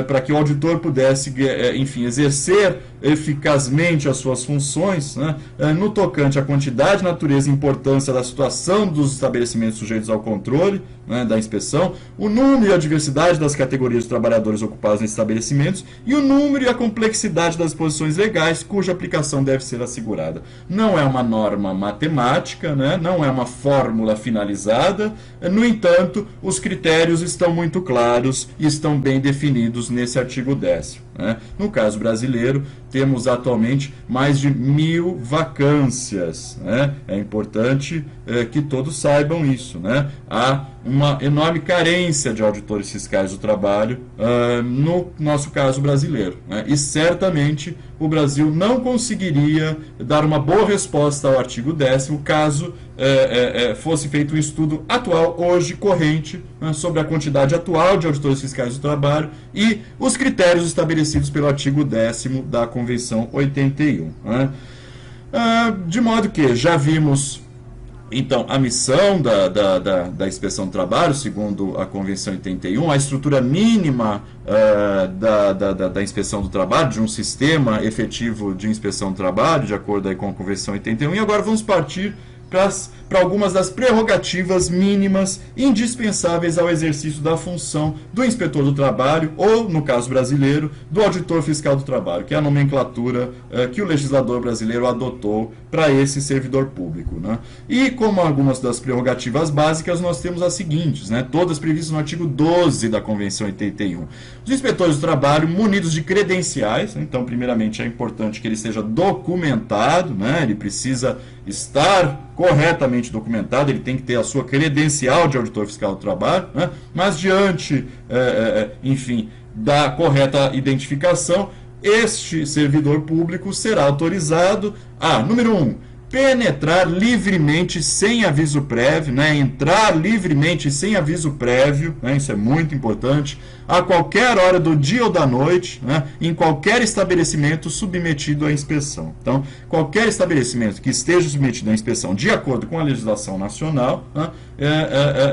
para que o auditor pudesse, enfim, exercer eficazmente as suas funções, né, no tocante à quantidade, natureza e importância da situação dos estabelecimentos sujeitos ao controle, né, da inspeção, o número e a diversidade das categorias de trabalhadores ocupados nesses estabelecimentos e o número e a complexidade das disposições legais cuja aplicação deve ser assegurada. Não é uma norma matemática, né, não é uma fórmula finalizada, no entanto, os critérios estão muito claros e estão bem definidos nesse artigo 10º. Né? No caso brasileiro, temos atualmente mais de 1.000 vacâncias. Né? É importante que todos saibam isso. Né? Há uma enorme carência de auditores fiscais do trabalho no nosso caso brasileiro. Né? E certamente o Brasil não conseguiria dar uma boa resposta ao artigo 10º caso fosse feito um estudo atual, hoje, corrente, né, sobre a quantidade atual de auditores fiscais do trabalho e os critérios estabelecidos pelo artigo 10º da Convenção 81. Né? De modo que já vimos, então, a missão da Inspeção do Trabalho, segundo a Convenção 81, a estrutura mínima da Inspeção do Trabalho, de um sistema efetivo de inspeção do trabalho, de acordo aí com a Convenção 81, e agora vamos partir para algumas das prerrogativas mínimas indispensáveis ao exercício da função do inspetor do trabalho, ou, no caso brasileiro, do auditor fiscal do trabalho, que é a nomenclatura que o legislador brasileiro adotou para esse servidor público. Né? E, como algumas das prerrogativas básicas, nós temos as seguintes, né? Todas previstas no artigo 12 da Convenção 81. Os inspetores do trabalho munidos de credenciais, então, primeiramente, é importante que ele seja documentado, né? Ele precisa estar corretamente documentado, ele tem que ter a sua credencial de auditor fiscal do trabalho, né? Mas diante, enfim, da correta identificação, este servidor público será autorizado a, número 1, penetrar livremente sem aviso prévio, né? Entrar livremente sem aviso prévio, né? Isso é muito importante, a qualquer hora do dia ou da noite, né? Em qualquer estabelecimento submetido à inspeção. Então, qualquer estabelecimento que esteja submetido à inspeção de acordo com a legislação nacional, né?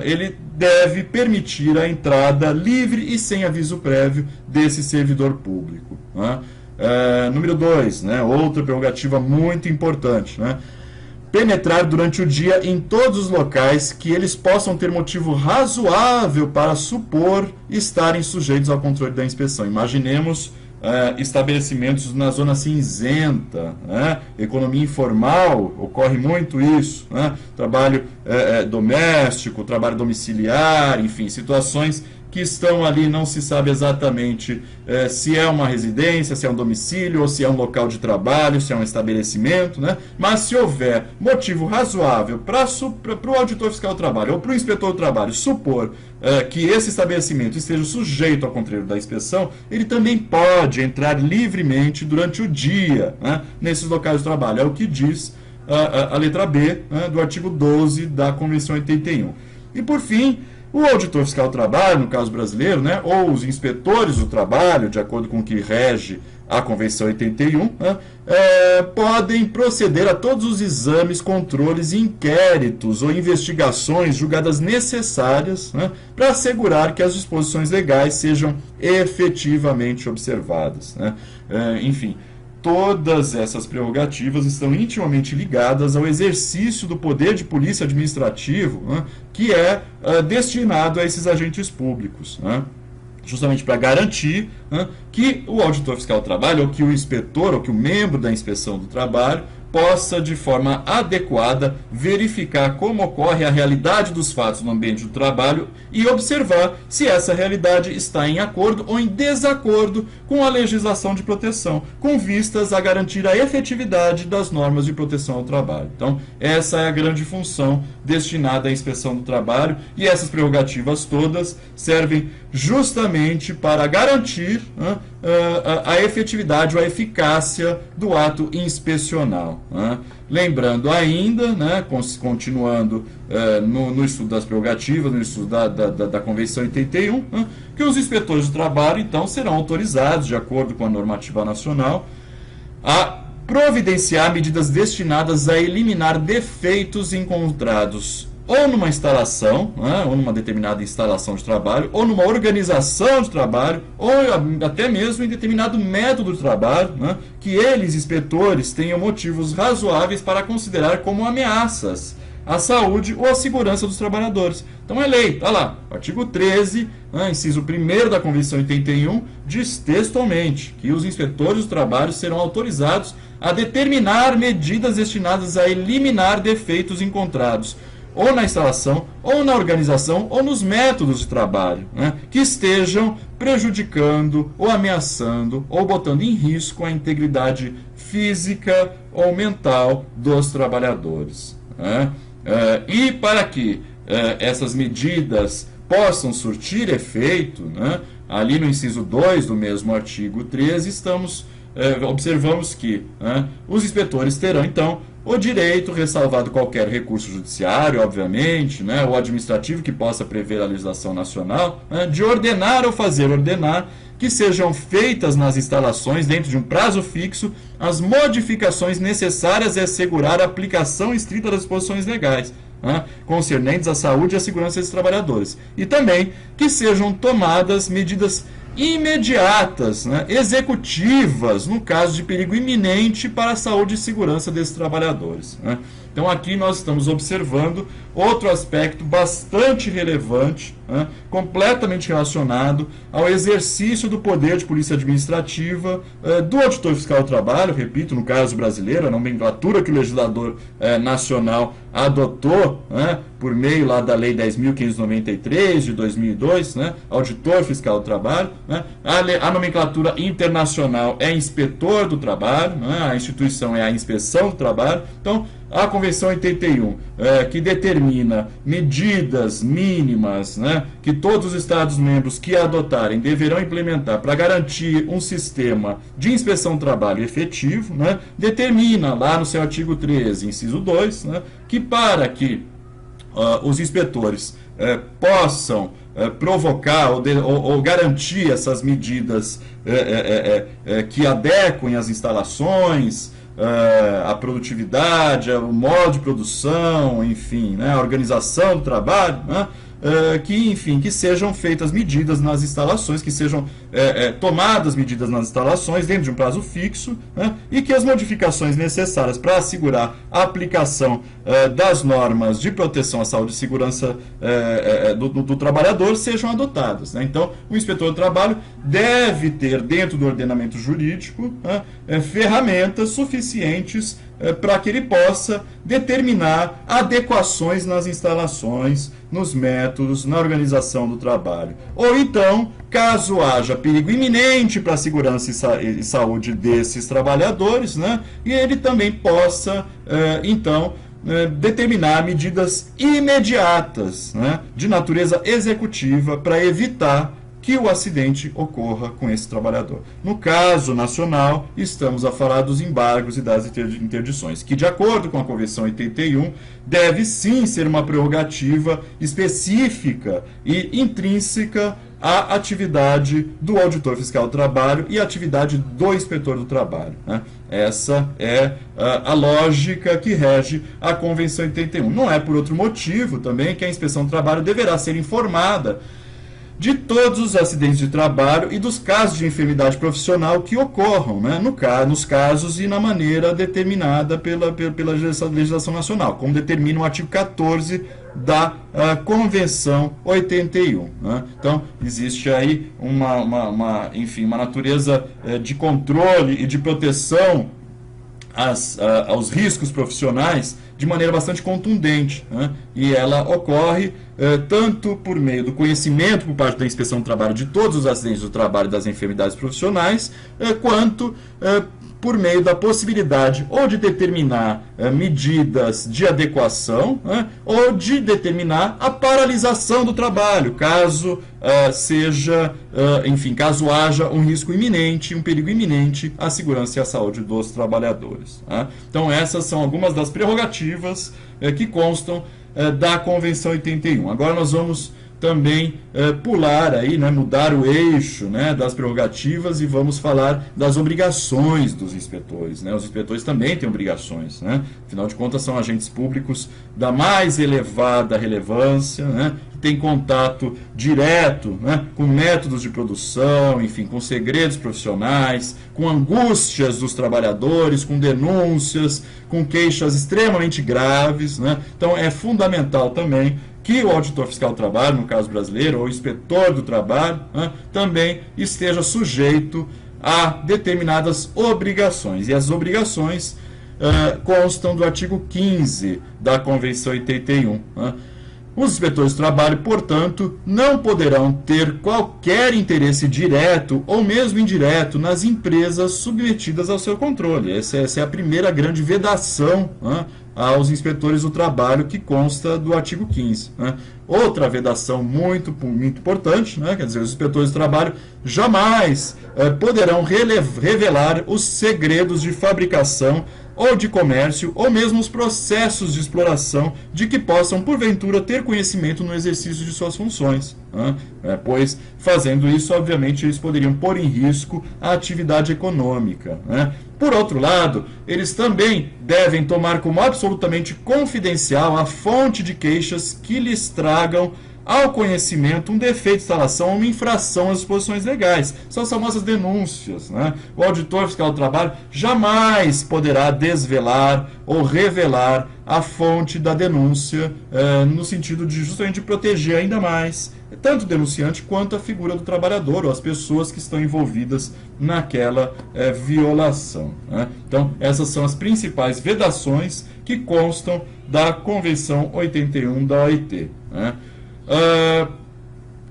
Ele deve permitir a entrada livre e sem aviso prévio desse servidor público. Né? Número 2, né, outra prerrogativa muito importante, né, penetrar durante o dia em todos os locais que eles possam ter motivo razoável para supor estarem sujeitos ao controle da inspeção. Imaginemos estabelecimentos na zona cinzenta, né, economia informal, ocorre muito isso, né, trabalho doméstico, trabalho domiciliar, enfim, situações que estão ali, não se sabe exatamente se é uma residência, se é um domicílio, ou se é um local de trabalho, se é um estabelecimento, né? Mas se houver motivo razoável para o auditor fiscal do trabalho ou para o inspetor do trabalho supor que esse estabelecimento esteja sujeito ao controle da inspeção, ele também pode entrar livremente durante o dia, né, nesses locais de trabalho. É o que diz a letra B, né, do artigo 12 da Convenção 81. E, por fim, o auditor fiscal do trabalho, no caso brasileiro, né, ou os inspetores do trabalho, de acordo com o que rege a Convenção 81, né, podem proceder a todos os exames, controles, inquéritos ou investigações julgadas necessárias, né, para assegurar que as disposições legais sejam efetivamente observadas. Né. Enfim, todas essas prerrogativas estão intimamente ligadas ao exercício do poder de polícia administrativo, né, que é destinado a esses agentes públicos, né, justamente para garantir, né, que o auditor fiscal do trabalho, ou que o inspetor, ou que o membro da inspeção do trabalho, possa, de forma adequada, verificar como ocorre a realidade dos fatos no ambiente do trabalho e observar se essa realidade está em acordo ou em desacordo com a legislação de proteção, com vistas a garantir a efetividade das normas de proteção ao trabalho. Então, essa é a grande função destinada à inspeção do trabalho, e essas prerrogativas todas servem justamente para garantir a efetividade ou a eficácia do ato inspecional. Lembrando ainda, continuando no estudo das prerrogativas, no estudo da Convenção 81, que os inspetores do trabalho, então, serão autorizados, de acordo com a normativa nacional, a providenciar medidas destinadas a eliminar defeitos encontrados ou numa instalação, ou numa determinada instalação de trabalho, ou numa organização de trabalho, ou até mesmo em determinado método de trabalho, que eles, inspetores, tenham motivos razoáveis para considerar como ameaças à saúde ou à segurança dos trabalhadores. Então é lei, está lá, artigo 13, inciso 1º da Convenção 81, diz textualmente que os inspetores do trabalho serão autorizados a determinar medidas destinadas a eliminar defeitos encontrados ou na instalação, ou na organização, ou nos métodos de trabalho, que estejam prejudicando, ou ameaçando, ou botando em risco a integridade física ou mental dos trabalhadores. E para que essas medidas possam surtir efeito, ali no inciso 2 do mesmo artigo 13, observamos que os inspetores terão, então, o direito, ressalvado qualquer recurso judiciário, obviamente, ou administrativo que possa prever a legislação nacional, de ordenar ou fazer ordenar que sejam feitas nas instalações, dentro de um prazo fixo, as modificações necessárias a assegurar a aplicação estrita das disposições legais, concernentes à saúde e à segurança dos trabalhadores. E também que sejam tomadas medidas imediatas, executivas, no caso de perigo iminente para a saúde e segurança desses trabalhadores. Então aqui nós estamos observando outro aspecto bastante relevante, completamente relacionado ao exercício do poder de polícia administrativa do auditor fiscal do trabalho, repito, no caso brasileiro, a nomenclatura que o legislador nacional adotou, por meio lá da Lei 10.593 de 2002, auditor fiscal do trabalho, a nomenclatura internacional é inspetor do trabalho, a instituição é a inspeção do trabalho. Então, a Convenção 81, que determina medidas mínimas, que todos os Estados-membros que adotarem deverão implementar para garantir um sistema de inspeção do trabalho efetivo, determina lá no seu artigo 13, inciso 2, que para que os inspetores possam provocar ou garantir essas medidas que adequem as instalações, a produtividade, o modo de produção, enfim, a organização do trabalho, que sejam feitas medidas nas instalações, que sejam tomadas medidas nas instalações dentro de um prazo fixo, e que as modificações necessárias para assegurar a aplicação das normas de proteção à saúde e segurança do trabalhador sejam adotadas. Então, o inspetor do trabalho deve ter dentro do ordenamento jurídico ferramentas suficientes para que ele possa determinar adequações nas instalações, nos métodos, na organização do trabalho. Ou então, caso haja perigo iminente para a segurança e saúde desses trabalhadores, e ele também possa, determinar medidas imediatas, de natureza executiva para evitar que o acidente ocorra com esse trabalhador. No caso nacional, estamos a falar dos embargos e das interdições, que, de acordo com a Convenção 81, deve sim ser uma prerrogativa específica e intrínseca à atividade do auditor fiscal do trabalho e à atividade do inspetor do trabalho. Essa é a lógica que rege a Convenção 81. Não é por outro motivo também que a inspeção do trabalho deverá ser informada de todos os acidentes de trabalho e dos casos de enfermidade profissional que ocorram, nos casos e na maneira determinada pela legislação nacional, como determina o artigo 14 da Convenção 81. Então, existe aí uma natureza de controle e de proteção aos riscos profissionais de maneira bastante contundente, né? E ela ocorre tanto por meio do conhecimento por parte da Inspeção do Trabalho de todos os acidentes do trabalho e das enfermidades profissionais, quanto por meio da possibilidade ou de determinar medidas de adequação, né, ou de determinar a paralisação do trabalho, caso caso haja um risco iminente, um perigo iminente à segurança e à saúde dos trabalhadores. Né? Então essas são algumas das prerrogativas que constam da Convenção 81. Agora nós vamos também pular aí, né, mudar o eixo, né, das prerrogativas e vamos falar das obrigações dos inspetores, né? Os inspetores também têm obrigações, né? Afinal de contas são agentes públicos da mais elevada relevância, né, que têm contato direto, né, com métodos de produção, enfim, com segredos profissionais, com angústias dos trabalhadores, com denúncias, com queixas extremamente graves, né? Então é fundamental também que o auditor fiscal do trabalho, no caso brasileiro, ou o inspetor do trabalho, né, também esteja sujeito a determinadas obrigações. E as obrigações constam do artigo 15 da Convenção 81. Né. Os inspetores do trabalho, portanto, não poderão ter qualquer interesse direto ou mesmo indireto nas empresas submetidas ao seu controle. Essa é a primeira grande vedação, né, aos inspetores do trabalho que consta do artigo 15. Né? Outra vedação muito importante, né? Quer dizer, os inspetores do trabalho jamais poderão revelar os segredos de fabricação ou de comércio, ou mesmo os processos de exploração de que possam, porventura, ter conhecimento no exercício de suas funções. Né? Pois, fazendo isso, obviamente, eles poderiam pôr em risco a atividade econômica. Né? Por outro lado, eles também devem tomar como absolutamente confidencial a fonte de queixas que lhes tragam ao conhecimento um defeito de instalação ou uma infração às disposições legais. São as famosas denúncias. Né? O auditor fiscal do trabalho jamais poderá desvelar ou revelar a fonte da denúncia, no sentido de justamente proteger ainda mais tanto o denunciante quanto a figura do trabalhador ou as pessoas que estão envolvidas naquela violação. Né? Então, essas são as principais vedações que constam da Convenção 81 da OIT. Né?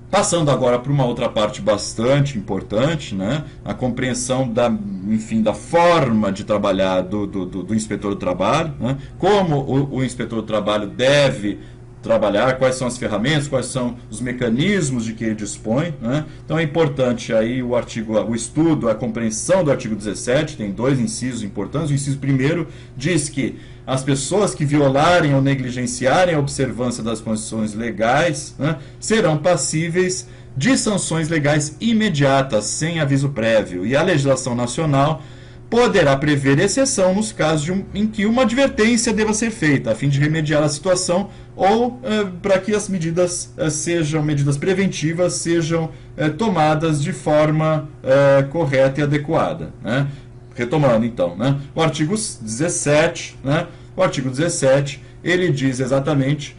Passando agora para uma outra parte bastante importante, né? A compreensão da forma de trabalhar do inspetor do trabalho, né? Como o inspetor do trabalho deve trabalhar, quais são as ferramentas, quais são os mecanismos de que ele dispõe. Né? Então é importante aí o estudo, a compreensão do artigo 17, tem dois incisos importantes. O inciso primeiro diz que as pessoas que violarem ou negligenciarem a observância das condições legais, né, serão passíveis de sanções legais imediatas, sem aviso prévio. E a legislação nacional poderá prever exceção nos casos em que uma advertência deva ser feita, a fim de remediar a situação ou para que as medidas medidas preventivas sejam tomadas de forma correta e adequada. Né? Retomando, então, né? O artigo 17, né? O artigo 17, ele diz exatamente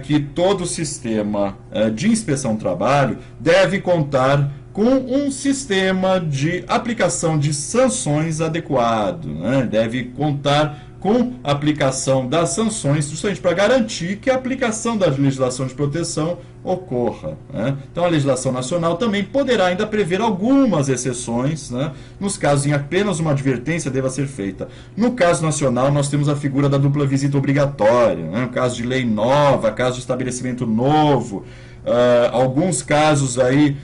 que todo sistema de inspeção do trabalho deve contar com um sistema de aplicação de sanções adequado, né? Deve contar com a aplicação das sanções justamente para garantir que a aplicação da legislação de proteção ocorra. Né? Então, a legislação nacional também poderá ainda prever algumas exceções, né, nos casos em apenas uma advertência deva ser feita. No caso nacional, nós temos a figura da dupla visita obrigatória, né, no caso de lei nova, caso de estabelecimento novo, alguns casos aí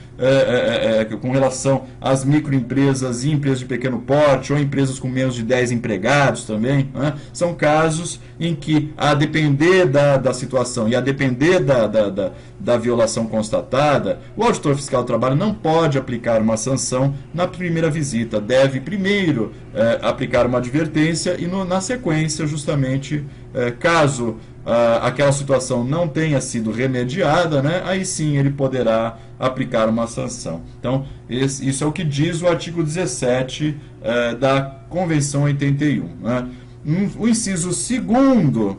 com relação às microempresas e empresas de pequeno porte ou empresas com menos de 10 empregados também, né? São casos em que, a depender da situação e a depender da violação constatada, o auditor fiscal do trabalho não pode aplicar uma sanção na primeira visita, deve primeiro aplicar uma advertência e na sequência, justamente, caso aquela situação não tenha sido remediada, né, aí sim ele poderá aplicar uma sanção. Então, isso é o que diz o artigo 17 da Convenção 81. Né? O inciso 2º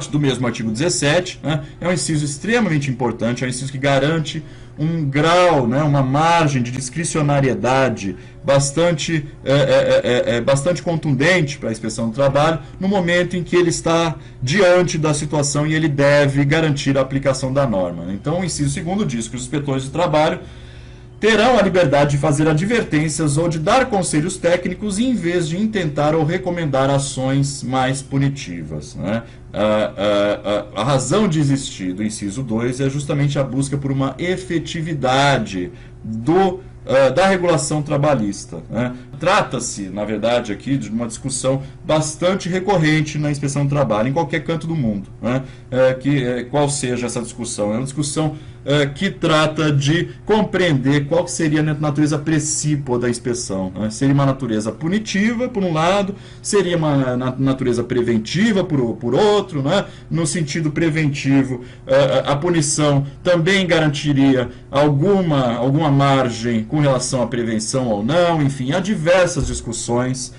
do mesmo artigo 17, né, é um inciso extremamente importante, é um inciso que garante um grau, né, uma margem de discricionariedade bastante contundente para a inspeção do trabalho no momento em que ele está diante da situação e ele deve garantir a aplicação da norma. Então, o inciso 2º diz que os inspetores de trabalho terão a liberdade de fazer advertências ou de dar conselhos técnicos em vez de intentar ou recomendar ações mais punitivas, né? A razão de existir do inciso 2 é justamente a busca por uma efetividade da regulação trabalhista, né? Trata-se, na verdade, aqui de uma discussão bastante recorrente na inspeção do trabalho, em qualquer canto do mundo, né? Qual seja essa discussão? É uma discussão que trata de compreender qual seria a natureza precípua da inspeção, né? Seria uma natureza punitiva, por um lado, seria uma natureza preventiva, por outro, né? No sentido preventivo, a punição também garantiria alguma margem com relação à prevenção ou não, enfim, há diversas discussões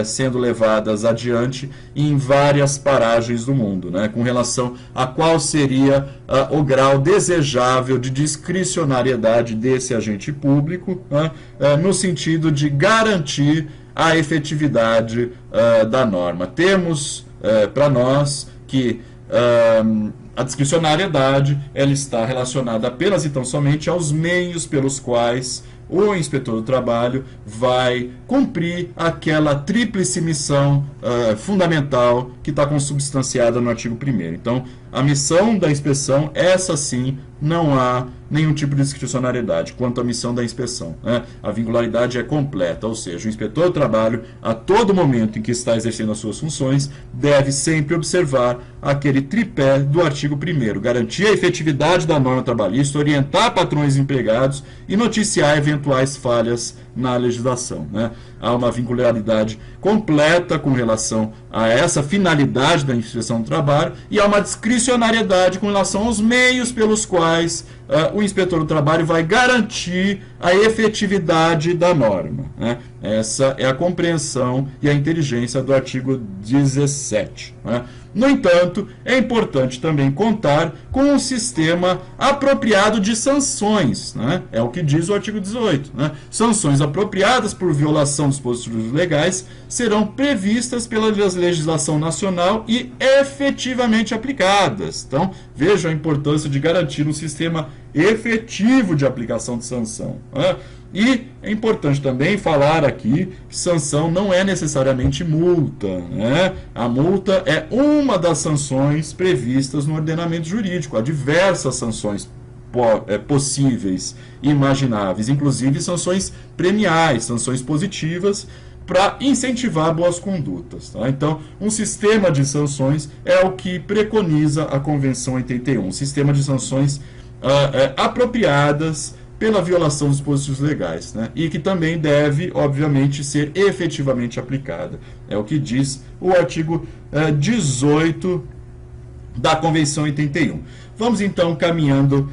sendo levadas adiante em várias paragens do mundo, né, com relação a qual seria o grau desejável de discricionariedade desse agente público, né, no sentido de garantir a efetividade da norma. Temos para nós que a discricionariedade ela está relacionada apenas e tão somente aos meios pelos quais o inspetor do trabalho vai cumprir aquela tríplice missão fundamental que está consubstanciada no artigo 1º. Então, a missão da inspeção, essa sim, não há nenhum tipo de discricionariedade quanto à missão da inspeção, né? A vincularidade é completa, ou seja, o inspetor do trabalho, a todo momento em que está exercendo as suas funções, deve sempre observar aquele tripé do artigo 1º, garantir a efetividade da norma trabalhista, orientar patrões e empregados e noticiar eventuais falhas na legislação, né? Há uma vincularidade completa com relação a essa finalidade da inspeção do trabalho e há uma discricionariedade com relação aos meios pelos quais o inspetor do trabalho vai garantir a efetividade da norma, né? Essa é a compreensão e a inteligência do artigo 17, né? No entanto, é importante também contar com um sistema apropriado de sanções, né? É o que diz o artigo 18, né? Sanções apropriadas por violação dos dispositivos legais serão previstas pela legislação nacional e efetivamente aplicadas. Então, veja a importância de garantir um sistema efetivo de aplicação de sanção, né? E é importante também falar aqui que sanção não é necessariamente multa, né? A multa é uma das sanções previstas no ordenamento jurídico. Há diversas sanções possíveis e imagináveis, inclusive sanções premiais, sanções positivas, para incentivar boas condutas, tá? Então, um sistema de sanções é o que preconiza a Convenção 81, um sistema de sanções apropriadas pela violação dos dispositivos legais, né? E que também deve, obviamente, ser efetivamente aplicada. É o que diz o artigo 18 da Convenção 81. Vamos então caminhando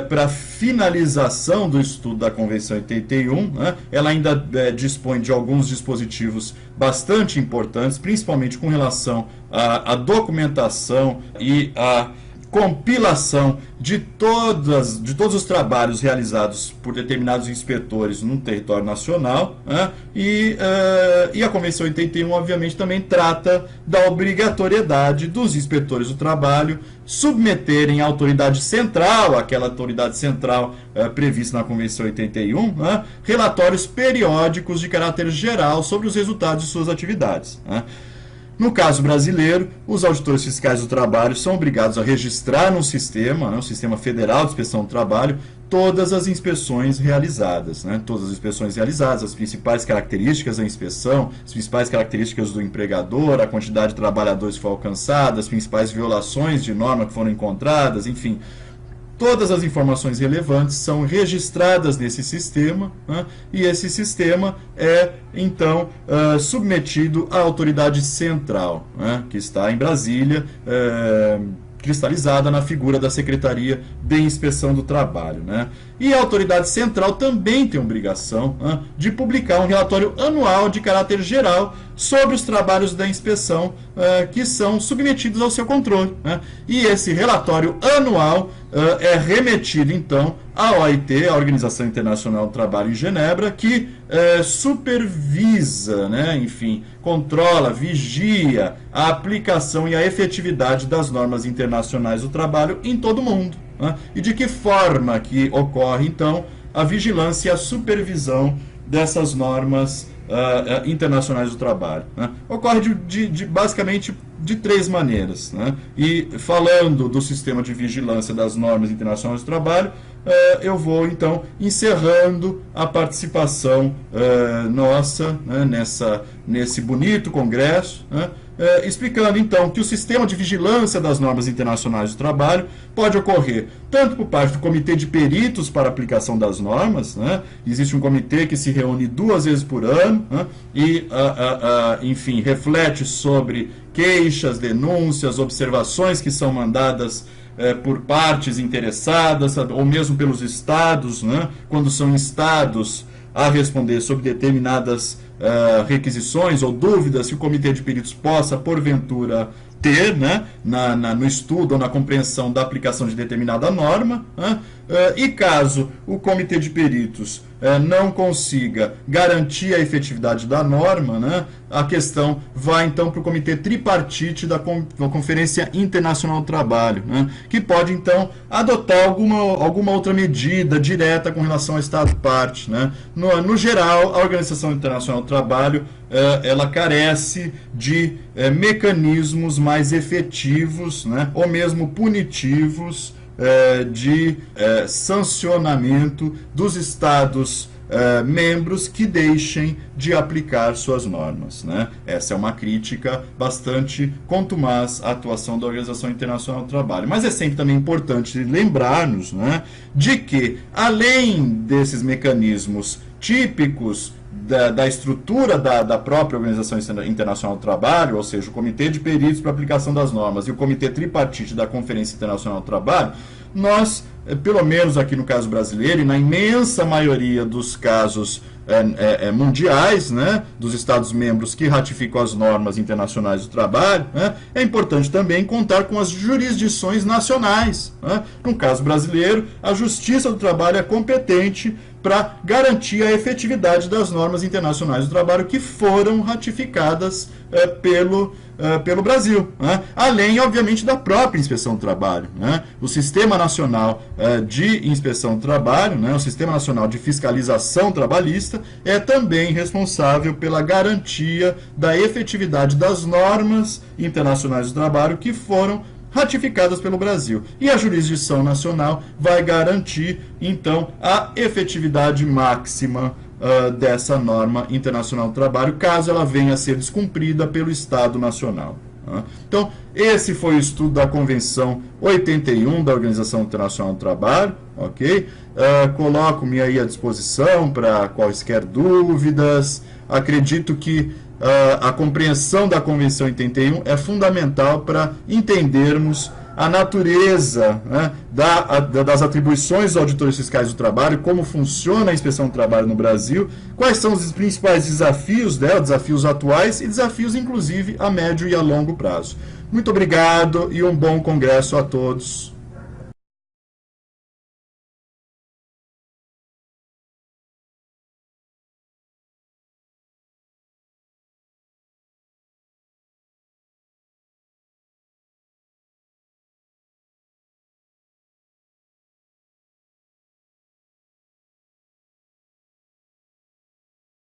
para a finalização do estudo da Convenção 81, né? Ela ainda dispõe de alguns dispositivos bastante importantes, principalmente com relação à documentação e à compilação de todos os trabalhos realizados por determinados inspetores no território nacional, né? E a Convenção 81, obviamente, também trata da obrigatoriedade dos inspetores do trabalho submeterem à autoridade central, aquela autoridade central prevista na Convenção 81, né? Relatórios periódicos de caráter geral sobre os resultados de suas atividades, né? No caso brasileiro, os auditores fiscais do trabalho são obrigados a registrar no sistema, né, o Sistema Federal de Inspeção do Trabalho, todas as inspeções realizadas, né, todas as inspeções realizadas, as principais características da inspeção, as principais características do empregador, a quantidade de trabalhadores que foi alcançada, as principais violações de norma que foram encontradas, enfim. Todas as informações relevantes são registradas nesse sistema, né, e esse sistema é, então, submetido à autoridade central, né, que está em Brasília, cristalizada na figura da Secretaria de Inspeção do Trabalho, né? E a autoridade central também tem a obrigação, né, de publicar um relatório anual de caráter geral sobre os trabalhos da inspeção que são submetidos ao seu controle, né? E esse relatório anual é remetido, então, à OIT, a Organização Internacional do Trabalho em Genebra, que supervisa, né, enfim, controla, vigia a aplicação e a efetividade das normas internacionais do trabalho em todo o mundo. Né? E de que forma que ocorre, então, a vigilância e a supervisão dessas normas internacionais do trabalho. Né? Ocorre basicamente de três maneiras. Né? E falando do sistema de vigilância das normas internacionais do trabalho, eu vou então encerrando a participação nossa, né, nesse bonito congresso, né, explicando então que o sistema de vigilância das normas internacionais do trabalho pode ocorrer tanto por parte do Comitê de Peritos para aplicação das normas, né, existe um comitê que se reúne 2 vezes por ano, né, e, enfim, reflete sobre queixas, denúncias, observações que são mandadas por partes interessadas, ou mesmo pelos estados, né, quando são instados a responder sobre determinadas requisições ou dúvidas que o Comitê de Peritos possa, porventura, ter, né, no estudo ou na compreensão da aplicação de determinada norma, né, e caso o Comitê de Peritos não consiga garantir a efetividade da norma, né, a questão vai então para o Comitê Tripartite da Conferência Internacional do Trabalho, né, que pode então adotar alguma outra medida direta com relação ao Estado-parte. Né. No geral, a Organização Internacional do Trabalho ela carece de mecanismos mais efetivos, né, ou mesmo punitivos, de sancionamento dos Estados membros que deixem de aplicar suas normas. Né? Essa é uma crítica bastante contumaz à atuação da Organização Internacional do Trabalho. Mas é sempre também importante lembrar-nos, né, de que, além desses mecanismos típicos da estrutura da própria Organização Internacional do Trabalho, ou seja, o Comitê de Peritos para a Aplicação das Normas e o Comitê Tripartite da Conferência Internacional do Trabalho, nós, pelo menos aqui no caso brasileiro, e na imensa maioria dos casos mundiais, né, dos Estados-membros que ratificam as normas internacionais do trabalho, né, é importante também contar com as jurisdições nacionais. Né? No caso brasileiro, a Justiça do Trabalho é competente para garantir a efetividade das normas internacionais do trabalho que foram ratificadas pelo Brasil, né? Além, obviamente, da própria inspeção do trabalho. Né? O Sistema Nacional de Inspeção do Trabalho, né? O Sistema Nacional de Fiscalização Trabalhista, é também responsável pela garantia da efetividade das normas internacionais do trabalho que foram ratificadas pelo Brasil. E a jurisdição nacional vai garantir, então, a efetividade máxima dessa norma internacional do trabalho, caso ela venha a ser descumprida pelo Estado Nacional. Então, esse foi o estudo da Convenção 81 da Organização Internacional do Trabalho, ok? Coloco-me aí à disposição para quaisquer dúvidas. Acredito que a compreensão da Convenção 81 é fundamental para entendermos a natureza, né, das atribuições dos auditores fiscais do trabalho, como funciona a inspeção do trabalho no Brasil, quais são os principais desafios dela, desafios atuais e desafios, inclusive, a médio e a longo prazo. Muito obrigado e um bom congresso a todos.